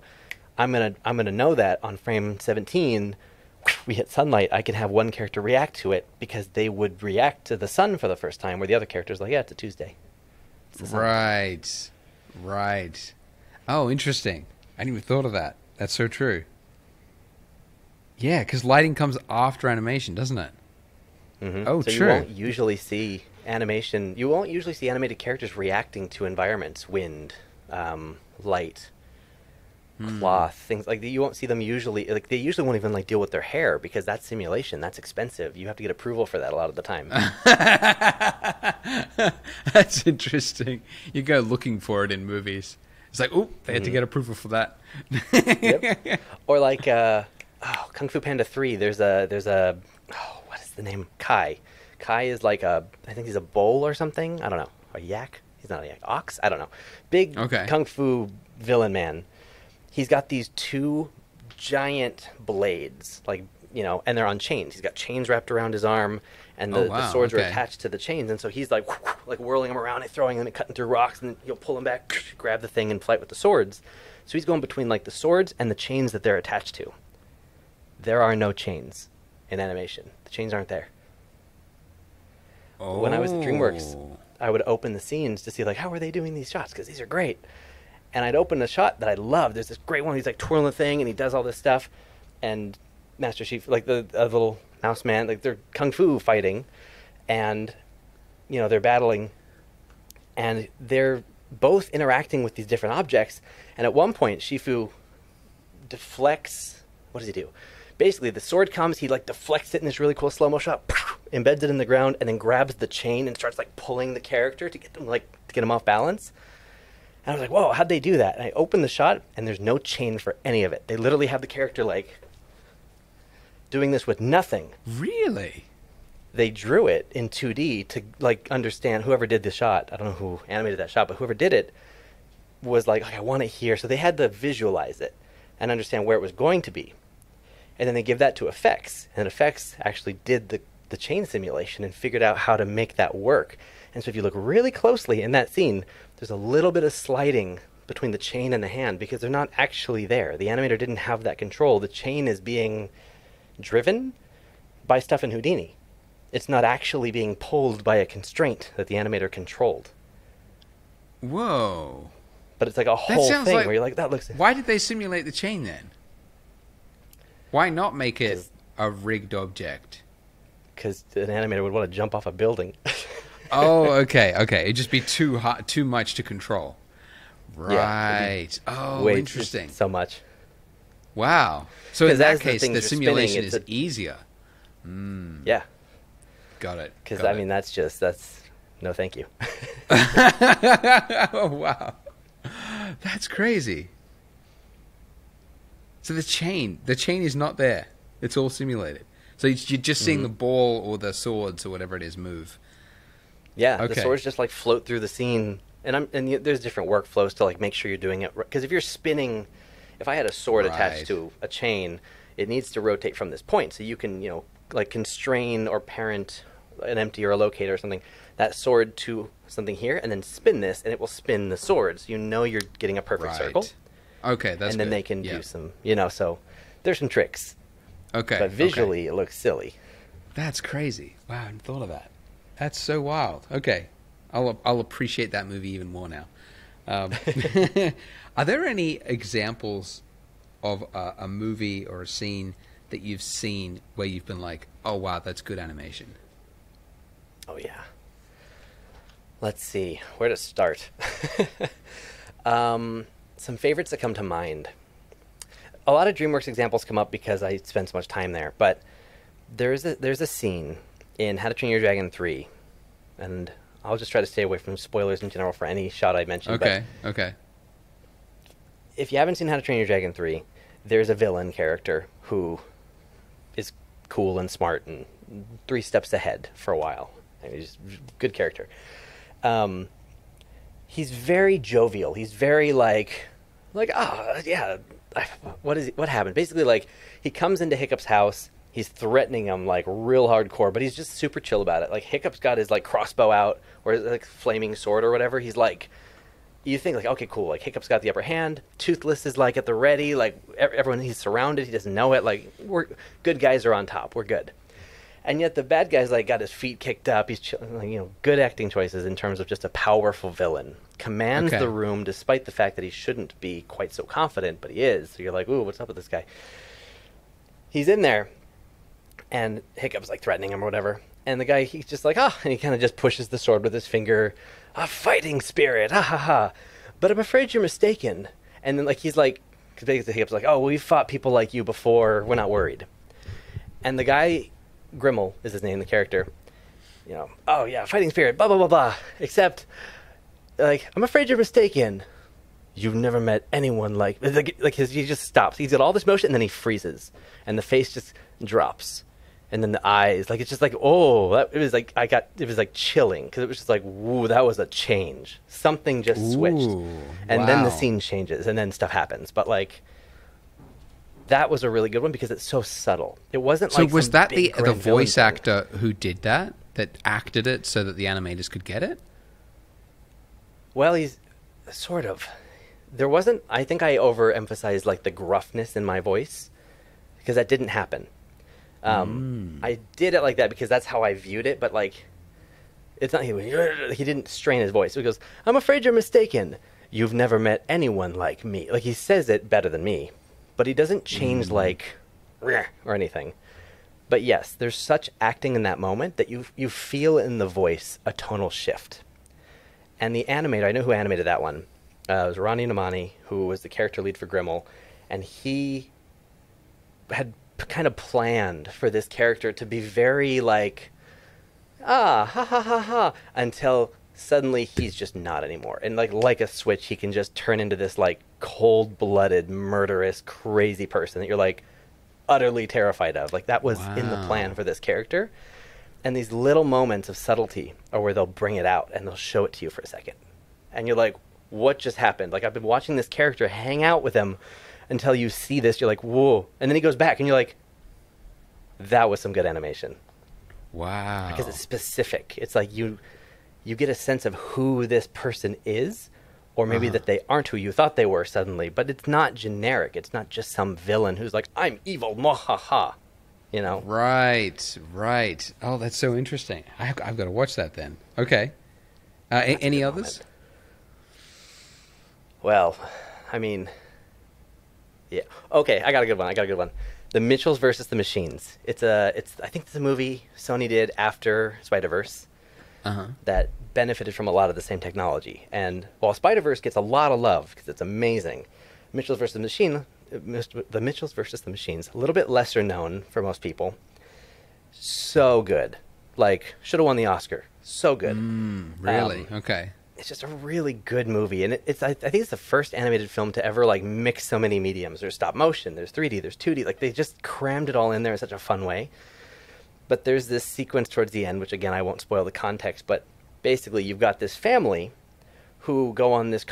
I'm gonna know that on frame 17, we hit sunlight. I can have one character react to it because they would react to the sun for the first time, where the other character's like, yeah, it's a Tuesday. It's Right. Oh, interesting. I hadn't even thought of that. That's so true. Yeah, because lighting comes after animation, doesn't it? Oh, so true. You won't usually see animation. You won't usually see animated characters reacting to environments, wind, light, cloth, things like that. You won't see them usually. Like, they usually won't even like deal with their hair because that's simulation. That's expensive. You have to get approval for that a lot of the time. That's interesting. You go looking for it in movies. It's like, oh, they had to get approval for that. Yep. Or like, Kung Fu Panda 3. There's a what is the name? Kai. Kai is like I think he's a bull or something. I don't know. A yak? He's not a yak. Ox? I don't know. Big Kung Fu villain man. He's got these two giant blades, like, and they're on chains. He's got chains wrapped around his arm, and the swords are attached to the chains. And so he's like whirling them around and throwing them and cutting through rocks, and you'll pull them back, grab the thing, and fight with the swords. So he's going between like the swords and the chains that they're attached to. There are no chains in animation. The chains aren't there. When I was at DreamWorks, I would open the scenes to see like, how are they doing these shots? Because these are great. And I'd open a shot that I loved. There's this great one. He's like twirling the thing, and he does all this stuff. And Master Chief, like the little mouse man, like they're kung fu fighting, and they're battling, and they're both interacting with these different objects. And at one point, Shifu deflects. What does he do? basically the sword comes, he like deflects it in this really cool slow-mo shot, embeds it in the ground, and then grabs the chain and starts like pulling the character to get them off balance. And I was like, whoa, how'd they do that? And I opened the shot, and there's no chain for any of it. They literally have the character like doing this with nothing. Really? They drew it in 2D to like understand, whoever did the shot, I don't know who animated that shot, but whoever did it was like, I want it here. So they had to visualize it and understand where it was going to be. And then they give that to effects, and effects actually did the chain simulation and figured out how to make that work. And so if you look really closely in that scene, there's a little bit of sliding between the chain and the hand because they're not actually there. The animator didn't have that control. The chain is being driven by stuff in Houdini. It's not actually being pulled by a constraint that the animator controlled. Whoa. But it's like a whole thing like, where you're like, that looks... Why did they simulate the chain then? Why not make it a rigged object? Because an animator would want to jump off a building. Oh, okay. It'd just be too hot, too much to control. Right. Yeah, oh, interesting. So much. Wow. So in that case, the simulation spinning, is easier. Yeah. Got it. Because, I mean, that's no thank you. Oh, wow. That's crazy. So the chain is not there. It's all simulated. So you're just seeing the ball or the swords or whatever it is move. Yeah, okay. The swords just like float through the scene, and there's different workflows to like make sure you're doing it. Because if you're spinning, if I had a sword attached to a chain, it needs to rotate from this point. So you can like constrain or parent an empty or a locator or something, that sword to something here, and then spin this, and it will spin the swords. You're getting a perfect circle. Okay, that's and then good. they can do some, so there's some tricks. Okay. But visually, it looks silly. That's crazy. Wow, I hadn't thought of that. That's so wild. Okay. I'll appreciate that movie even more now. Are there any examples of a movie or a scene that you've seen where you've been like, oh, wow, that's good animation? Oh, yeah. Let's see. Where to start? Some favorites that come to mind. A lot of DreamWorks examples come up because I spend so much time there, but there's a scene in How to Train Your Dragon 3, and I'll just try to stay away from spoilers in general for any shot I mention. Okay. If you haven't seen How to Train Your Dragon 3, there's a villain character who is cool and smart and 3 steps ahead for a while. I mean, he's a good character. He's very jovial. He's very like, oh, yeah, what happened? Basically, like, he comes into Hiccup's house. He's threatening him, like, real hardcore, but he's just super chill about it. Like, Hiccup's got his, like, crossbow out, or his, like, flaming sword or whatever. He's like, you think, like, okay, cool. Like, Hiccup's got the upper hand. Toothless is, like, at the ready. Like, everyone, he's surrounded. He doesn't know it. Like, good guys are on top. We're good. And yet the bad guy's, like, got his feet kicked up. He's, good acting choices in terms of just a powerful villain. Commands the room despite the fact that he shouldn't be quite so confident, but he is. So you're like, ooh, what's up with this guy? He's in there, and Hiccup's, like, threatening him or whatever. And the guy, he's just like, and he kind of just pushes the sword with his finger. A fighting spirit, ha ha ha. But I'm afraid you're mistaken. And then, like, he's like, because basically Hiccup's like, oh, we've fought people like you before. We're not worried. And the guy, Grimmel is his name, the character, oh yeah, fighting spirit, blah, blah, blah, blah. Except, like, I'm afraid you're mistaken. You've never met anyone like he just stops. He's got all this motion, and then he freezes. And the face just drops. And then the eyes, like, it's just like, oh, it was like chilling, because it was just like, woo, that was a change. Something just switched. And then the scene changes, and then stuff happens. But, like, that was a really good one because it's so subtle. It wasn't like, so was that the voice thing. actor who did that acted it so that the animators could get it? Well, he's sort of. There wasn't, I think I overemphasized, like, the gruffness in my voice, because that didn't happen. I did it like that because that's how I viewed it, but, like, it's not, he didn't strain his voice. So he goes, I'm afraid you're mistaken. You've never met anyone like me. Like, he says it better than me, but he doesn't change, like, or anything. But yes, there's such acting in that moment that you feel in the voice a tonal shift. And the animator, I know who animated that one. It was Ronnie Namani, who was the character lead for Grimmel, and he had kind of planned for this character to be very like, ah, ha ha ha ha, until suddenly he's just not anymore. And like a switch, he can just turn into this like cold-blooded, murderous, crazy person that you're like utterly terrified of. Like that was in the plan for this character. And these little moments of subtlety are where they'll bring it out and they'll show it to you for a second. And you're like, what just happened? Like I've been watching this character hang out with him until you see this, you're like, whoa. And then he goes back and you're like, that was some good animation. Wow. Because it's specific. It's like you get a sense of who this person is, or maybe that they aren't who you thought they were suddenly, but it's not generic. It's not just some villain who's like, I'm evil, mwahaha, you know? Right, right. Oh, that's so interesting. I've got to watch that then. Okay. Any others? Moment. Well, I mean, yeah. Okay, I got a good one. The Mitchells versus the Machines. I think it's a movie Sony did after Spider-Verse that benefited from a lot of the same technology. And while Spider-Verse gets a lot of love because it's amazing, the Mitchells versus the Machines, a little bit lesser known for most people. So good. Like, should have won the Oscar. So good. Really? Okay. It's just a really good movie, and I think it's the first animated film to ever like mix so many mediums. There's stop motion, there's 3D, there's 2D. Like they just crammed it all in there in such a fun way. But there's this sequence towards the end, which again I won't spoil the context. But basically, you've got this family who go on this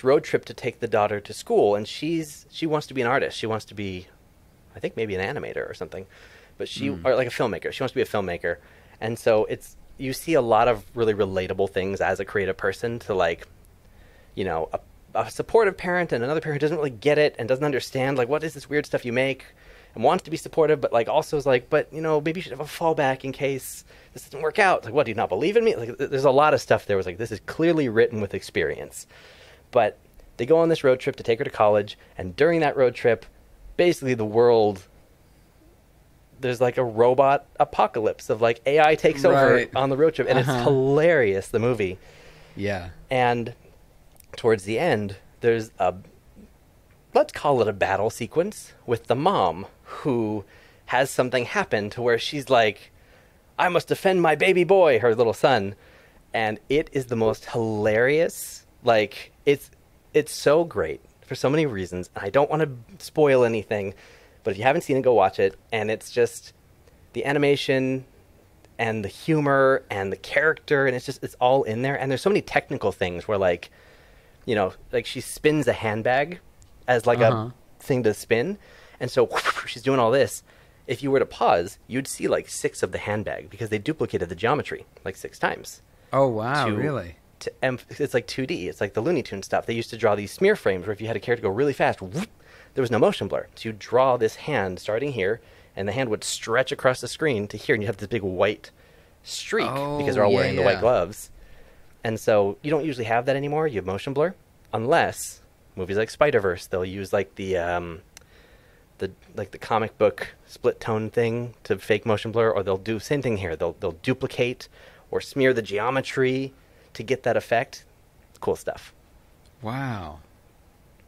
road trip to take the daughter to school, and she wants to be an artist. She wants to be, I think maybe an animator or something, but or like a filmmaker. She wants to be a filmmaker, and so you see a lot of really relatable things as a creative person to like, you know, a supportive parent and another parent who doesn't really get it and doesn't understand like what is this weird stuff you make and wants to be supportive, but like also is like, but you know, maybe you should have a fallback in case this doesn't work out. Like, what, do you not believe in me? Like, there's a lot of stuff there was like, this is clearly written with experience. But they go on this road trip to take her to college, and during that road trip, basically the world, there's like a robot apocalypse of like AI takes over on the road trip, and it's hilarious, the movie. Yeah. And towards the end, there's let's call it a battle sequence with the mom who has something happen to where she's like, I must defend my baby boy, her little son. And it is the most hilarious, like it's so great for so many reasons. And I don't want to spoil anything, but if you haven't seen it, go watch it. And it's just the animation and the humor and the character, and it's all in there. And there's so many technical things where, like, you know, like she spins a handbag as like a thing to spin. And so she's doing all this. If you were to pause, you'd see like 6 of the handbag because they duplicated the geometry like 6 times. Oh, wow, really? It's like 2D. It's like the Looney Tunes stuff. They used to draw these smear frames where if you had a character go really fast, whoop, there was no motion blur. So you draw this hand starting here, and the hand would stretch across the screen to here, and you have this big white streak because they're all wearing the white gloves. And so you don't usually have that anymore. You have motion blur, unless movies like Spider-Verse, they'll use like the comic book split tone thing to fake motion blur, or they'll do same thing here. They'll duplicate or smear the geometry to get that effect. Cool stuff. Wow,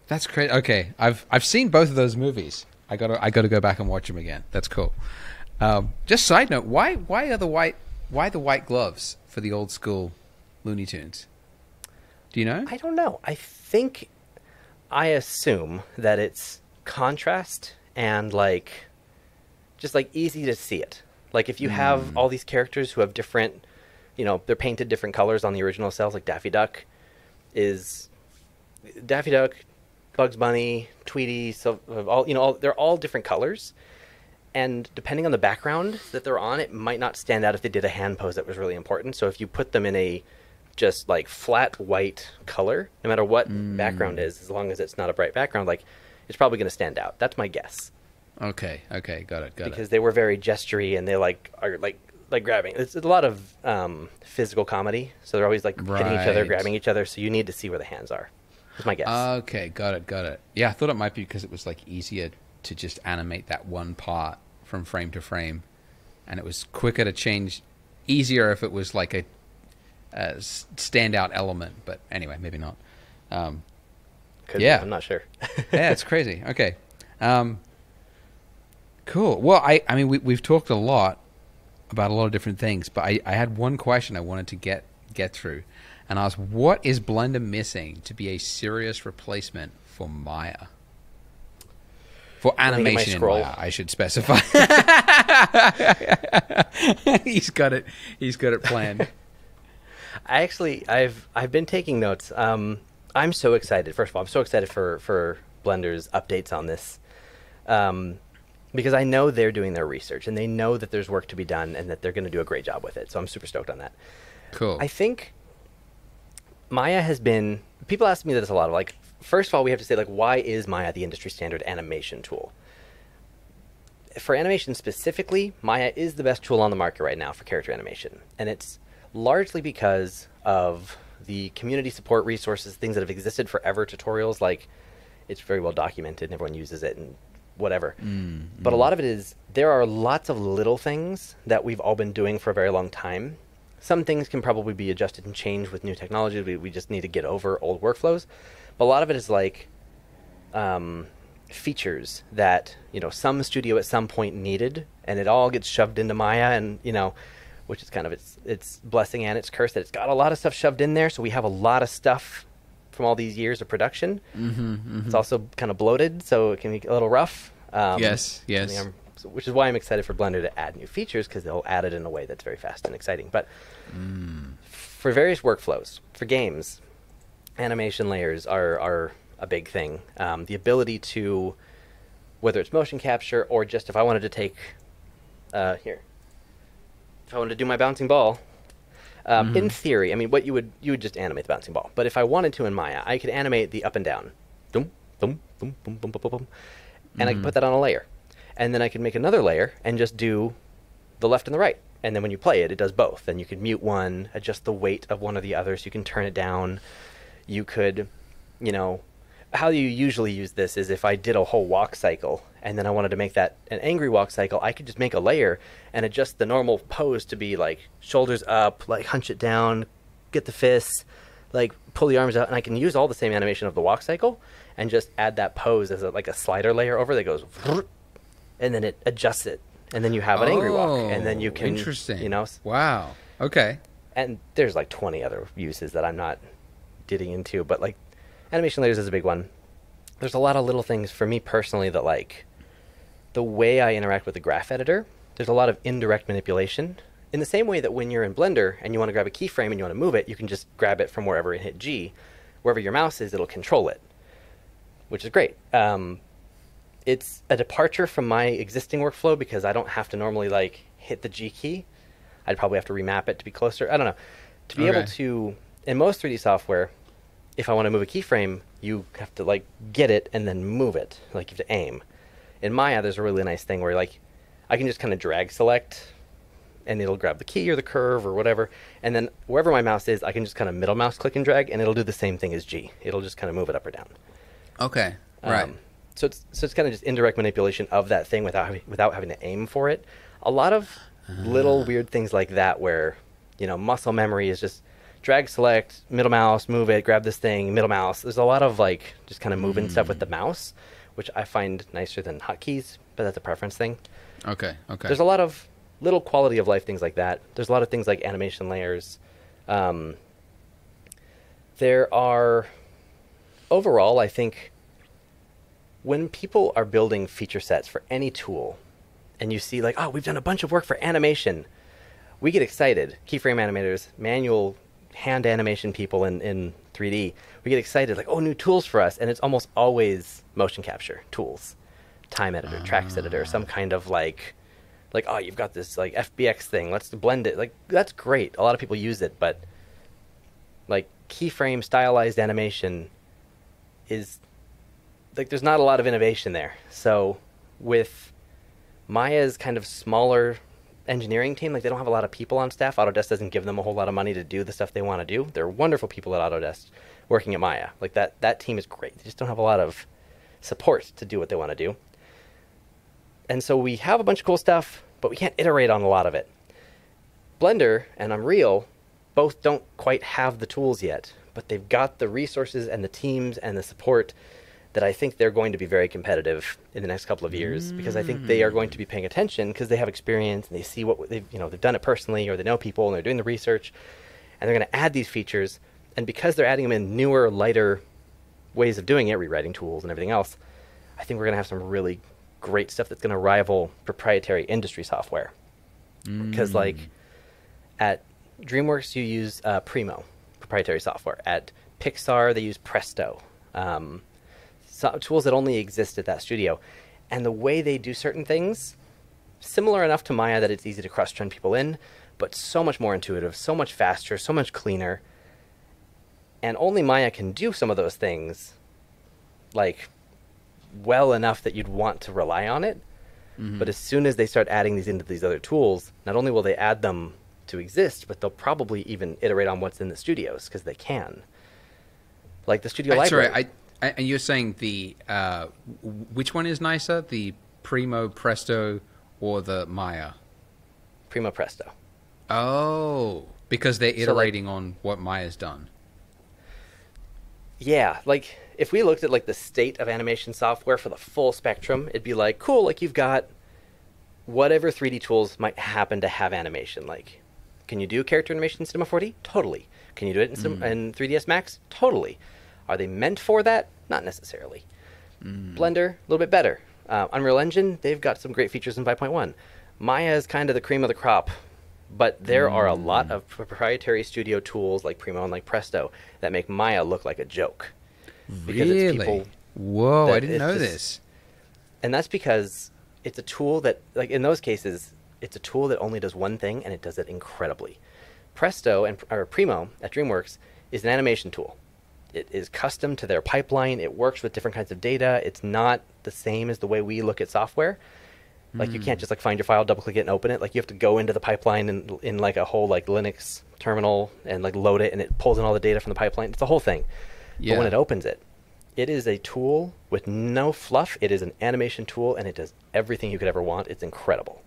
that's crazy. Okay, I've seen both of those movies. I gotta go back and watch them again. That's cool. Just side note, why the white gloves for the old school Looney Tunes? Do you know? I don't know. I assume that it's contrast and like just like easy to see it. Like if you have all these characters who have different, you know, they're painted different colors on the original cells, like Daffy Duck, Bugs Bunny, Tweety, so they're all different colors. And depending on the background that they're on, it might not stand out if they did a hand pose that was really important. So if you put them in a just like flat white color, no matter what background is, as long as it's not a bright background, like it's probably going to stand out. That's my guess. Okay, got it. Because they were very gestury, and they like are like grabbing. It's a lot of physical comedy, so they're always like hitting each other, grabbing each other. So you need to see where the hands are. That's my guess. Okay, got it. Yeah, I thought it might be because it was like easier to just animate that one part from frame to frame, and it was quicker to change, easier if it was like a standout element. But anyway, maybe not. Yeah, I'm not sure. Yeah, it's crazy. Okay, Cool. Well, I mean, we've talked a lot about a lot of different things, but I had one question I wanted to get through, and ask, what is Blender missing to be a serious replacement for Maya? For animation in Maya, I should specify. He's got it. He's got it planned. I've been taking notes. I'm so excited. First of all, I'm so excited for Blender's updates on this, because I know they're doing their research and they know that there's work to be done and that they're going to do a great job with it. So I'm super stoked on that. Cool. I think Maya has been. People ask me this a lot. Like, first of all, we have to say, like, why is Maya the industry standard animation tool? For animation specifically, Maya is the best tool on the market right now for character animation, and it's largely because of the community support resources, things that have existed forever, tutorials, like it's very well documented and everyone uses it and whatever. But a lot of it is, there are lots of little things that we've all been doing for a very long time. Some things can probably be adjusted and changed with new technology. We just need to get over old workflows. But a lot of it is like features that, you know, some studio at some point needed, and it all gets shoved into Maya, and, you know, which is kind of its blessing and its curse, that it's got a lot of stuff shoved in there. So we have a lot of stuff from all these years of production. It's also kind of bloated, so it can be a little rough. Yes. Which is why I'm excited for Blender to add new features, because they'll add it in a way that's very fast and exciting. But for various workflows, for games, animation layers are a big thing. The ability to, whether it's motion capture or just if I wanted to take, if I wanted to do my bouncing ball, in theory, I mean, what you would just animate the bouncing ball. But if I wanted to in Maya, I could animate the up and down, dum, dum, dum, dum, dum, dum, dum, and I could put that on a layer. And then I could make another layer and just do the left and the right. And then when you play it, it does both. And you could mute one, adjust the weight of one or the other, so you can turn it down. You could, you know, how you usually use this is if I did a whole walk cycle and then I wanted to make that an angry walk cycle, I could just make a layer and adjust the normal pose to be like shoulders up, like hunch it down, get the fists, like pull the arms out, and I can use all the same animation of the walk cycle and just add that pose as like a slider layer over that goes, and then it adjusts it, and then you have an angry walk, and then you can, interesting, you know. Wow. Okay. And there's like 20 other uses that I'm not getting into, but like animation layers is a big one. There's a lot of little things for me personally that, like, the way I interact with the graph editor, there's a lot of indirect manipulation. In the same way that when you're in Blender and you want to grab a keyframe and you want to move it, you can just grab it from wherever and hit G. Wherever your mouse is, it'll control it, which is great. It's a departure from my existing workflow because I don't have to normally, like, hit the G key. I'd probably have to remap it to be closer. I don't know. To be able to, in most 3D software, if I want to move a keyframe, you have to, like, get it and then move it. Like, you have to aim. In Maya, there's a really nice thing where, like, I can just kind of drag select, and it'll grab the key or the curve or whatever. And then wherever my mouse is, I can just kind of middle mouse click and drag, and it'll do the same thing as G. It'll just kind of move it up or down. Okay, right. So it's kind of just indirect manipulation of that thing without having to aim for it. A lot of little weird things like that where, you know, muscle memory is just drag select, middle mouse, move it, grab this thing, middle mouse. There's a lot of, like, just kind of moving stuff with the mouse, which I find nicer than hotkeys, but that's a preference thing. Okay. There's a lot of little quality of life things like that. There's a lot of things like animation layers. There are, overall, I think, when people are building feature sets for any tool, and you see, like, oh, we've done a bunch of work for animation, we get excited. Keyframe animators, manual hand animation people in 3D, we get excited, like, oh, new tools for us, and it's almost always motion capture tools, time editor, tracks editor, some kind of like, oh, you've got this, like, FBX thing, let's blend it. Like, that's great. A lot of people use it, but, like, keyframe stylized animation is, like, there's not a lot of innovation there. So with Maya's kind of smaller engineering team, like, they don't have a lot of people on staff. Autodesk doesn't give them a whole lot of money to do the stuff they want to do. They're wonderful people at Autodesk working at Maya. Like, that team is great. They just don't have a lot of support to do what they want to do. And so we have a bunch of cool stuff, but we can't iterate on a lot of it. Blender and Unreal both don't quite have the tools yet, but they've got the resources and the teams and the support that I think they're going to be very competitive in the next couple of years, because I think they are going to be paying attention because they have experience and they see what they've, they've done it personally, or they know people and they're doing the research, and they're going to add these features. And because they're adding them in newer, lighter ways of doing it, rewriting tools and everything else, I think we're going to have some really great stuff that's going to rival proprietary industry software. Because like at DreamWorks, you use Primo, proprietary software. At Pixar, they use Presto. Tools that only exist at that studio. And the way they do certain things, similar enough to Maya that it's easy to cross-train people in, but so much more intuitive, so much faster, so much cleaner. And only Maya can do some of those things, like, well enough that you'd want to rely on it. But as soon as they start adding these into these other tools, not only will they add them to exist, but they'll probably even iterate on what's in the studios, because they can. Like the studio library. Sorry, and you're saying the which one is nicer, the Primo, Presto, or the Maya? Primo, Presto. Oh, because they're iterating on what Maya's done. Yeah, like if we looked at like the state of animation software for the full spectrum, it'd be like, cool, like you've got whatever 3D tools might happen to have animation. Like, can you do character animation in Cinema 4D? Totally. Can you do it in 3ds Max? Totally. Are they meant for that? Not necessarily. Blender, a little bit better. Unreal Engine, they've got some great features in 5.1. Maya is kind of the cream of the crop, but there are a lot of proprietary studio tools like Primo and like Presto that make Maya look like a joke. Because really? It's people Whoa, I didn't know this. And that's because it's a tool that, like in those cases, it's a tool that only does one thing, and it does it incredibly. Presto or Primo at DreamWorks is an animation tool. It is custom to their pipeline. It works with different kinds of data. It's not the same as the way we look at software. Like you can't just like find your file, double click it, and open it. Like you have to go into the pipeline in like a whole like Linux terminal and like load it, and it pulls in all the data from the pipeline. It's the whole thing. Yeah. But when it opens it, it is a tool with no fluff. It is an animation tool, and it does everything you could ever want. It's incredible.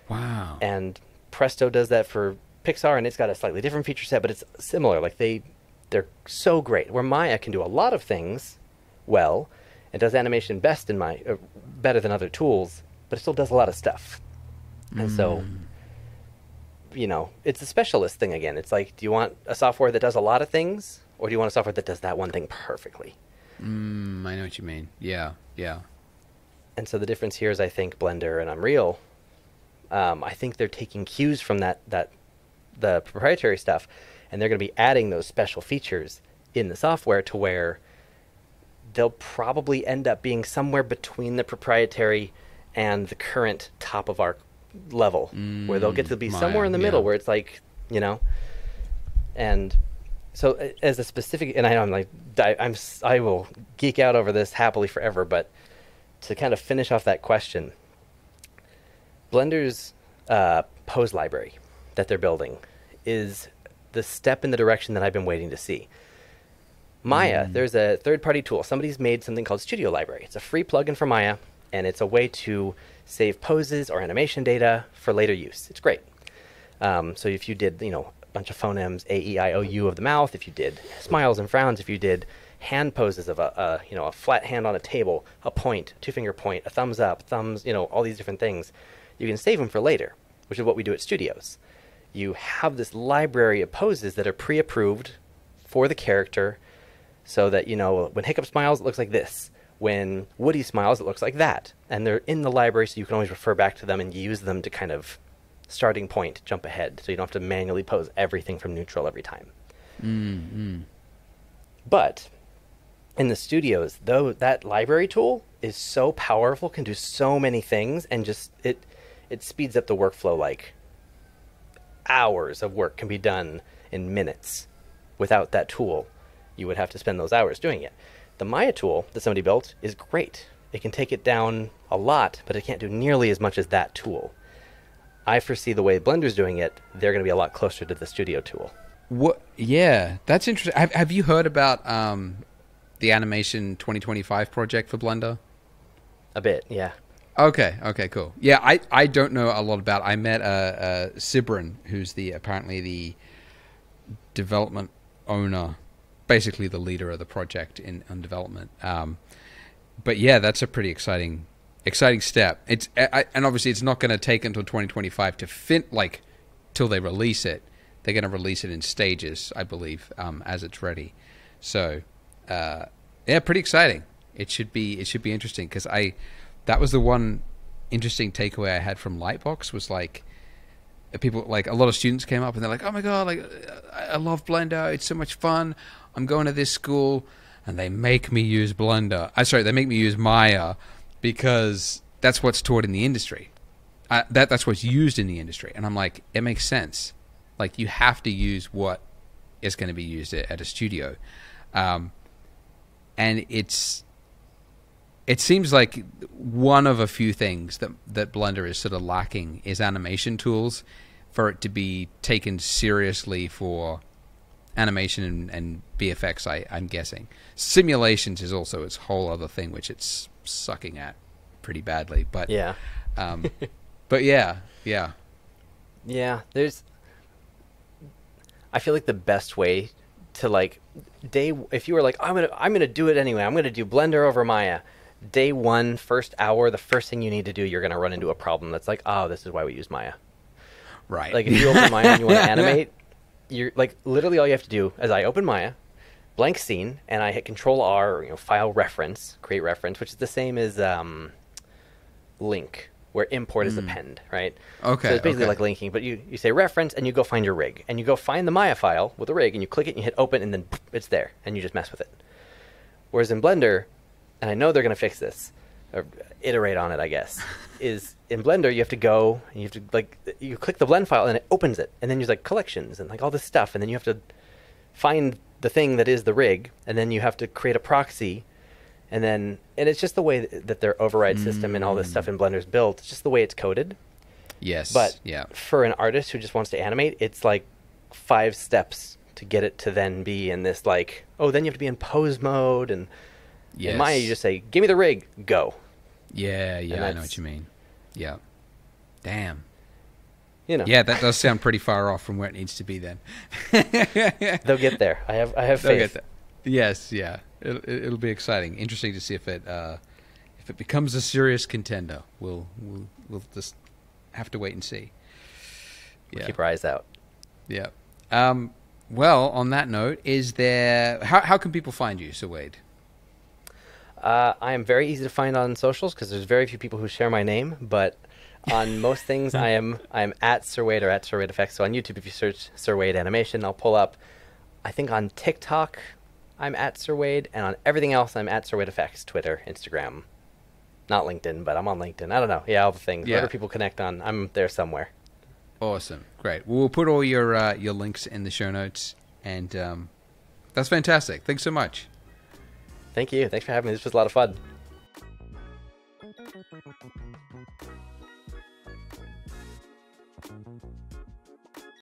Wow. And Presto does that for Pixar, and it's got a slightly different feature set, but it's similar. Like they're so great. Where Maya can do a lot of things well and does animation better than other tools, but it still does a lot of stuff. And so, it's a specialist thing again. It's like, do you want a software that does a lot of things, or do you want a software that does that one thing perfectly? I know what you mean. Yeah. And so the difference here is, I think, Blender and Unreal, I think they're taking cues from the proprietary stuff, and they're going to be adding those special features in the software to where they'll probably end up being somewhere between the proprietary and the current top of our level, where they'll get to be somewhere in the middle, where it's like, and so as a specific, and I know I'm like, I will geek out over this happily forever, but to kind of finish off that question, Blender's pose library that they're building is the step in the direction that I've been waiting to see. Maya, there's a third-party tool. Somebody's made something called Studio Library. It's a free plugin for Maya, and it's a way to save poses or animation data for later use. It's great. So if you did, a bunch of phonemes, A, E, I, O, U of the mouth, if you did smiles and frowns, if you did hand poses of a flat hand on a table, a point, two-finger point, a thumbs up, thumbs, all these different things, you can save them for later, which is what we do at studios. You have this library of poses that are pre-approved for the character, so that, when Hiccup smiles, it looks like this. When Woody smiles, it looks like that. And they're in the library, so you can always refer back to them and use them to kind of starting point, jump ahead, so you don't have to manually pose everything from neutral every time. But in the studios, though, that library tool is so powerful, can do so many things, and just it speeds up the workflow. Like hours of work can be done in minutes. Without that tool, you would have to spend those hours doing it. The Maya tool that somebody built is great. It can take it down a lot, but it can't do nearly as much as that tool. I foresee the way Blender's doing it, they're going to be a lot closer to the studio tool. What? Yeah, that's interesting. Have you heard about the Animation 2025 project for Blender? A bit, yeah. Okay, cool. Yeah, I don't know a lot about it. I met Sibrin, who's apparently the development owner, basically the leader of the project on development. But yeah, that's a pretty exciting step. And obviously it's not going to take until 2025 to till they release it. They're going to release it in stages, I believe, as it's ready. So, yeah, pretty exciting. It should be interesting because that was the one interesting takeaway I had from Lightbox was like people, like a lot of students came up and they're like, oh my god, like I love Blender, it's so much fun. I'm going to this school and they make me use Blender. They make me use Maya because that's what's taught in the industry. That's what's used in the industry, and I'm like, it makes sense. Like you have to use what is going to be used at a studio, and it seems like one of a few things that Blender is sort of lacking is animation tools for it to be taken seriously for animation and VFX, I'm guessing. Simulations is also its whole other thing, which it's sucking at pretty badly. But yeah. But yeah. I feel like the best way to if you were like, I'm gonna do it anyway, I'm gonna do Blender over Maya. Day one, first hour, the first thing you need to do, you're gonna run into a problem that's like, oh, this is why we use Maya. Right. Like if you open Maya and you want to animate, you're like literally all you have to do is I open Maya, blank scene, and I hit Control R, or, file reference, create reference, which is the same as link, where import is append, right? Okay. So it's basically like linking, but you say reference and you go find your rig, and you go find the Maya file with the rig, and you click it and you hit open, and then it's there, and you just mess with it. Whereas in Blender, and I know they're going to fix this, or iterate on it, I guess, is in Blender you have to go, and you have to you click the blend file and it opens it, and then there's collections and all this stuff, and then you have to find the thing that is the rig, and then you have to create a proxy, and it's just the way that their override system and all this stuff in Blender is built. It's just the way it's coded. Yes. But yeah. For an artist who just wants to animate, it's like 5 steps to get it to then be in this then you have to be in pose mode, and yes. in Maya you just say, give me the rig, go. Yeah, I know what you mean. Yeah. Damn. Yeah, that does sound pretty far off from where it needs to be then. They'll get there. I have faith. They'll get there. Yes, yeah. It'll be exciting. Interesting to see if it becomes a serious contender. We'll just have to wait and see. Yeah. Keep our eyes out. Yeah. Well, on that note, how can people find you, Sir Wade? I am very easy to find on socials because there's very few people who share my name, but on most things I am at Sir Wade or at Sir Wade Effects. So on YouTube, if you search Sir Wade Animation, I'll pull up. I think on TikTok I'm at Sir Wade, and on everything else I'm at Sir Wade Effects, Twitter, Instagram. Not LinkedIn, but I'm on LinkedIn. I don't know. Yeah, all the things. Yeah. Whatever people connect on, I'm there somewhere. Awesome. Great. Well, we'll put all your links in the show notes, and that's fantastic. Thanks so much. Thank you. Thanks for having me. This was a lot of fun.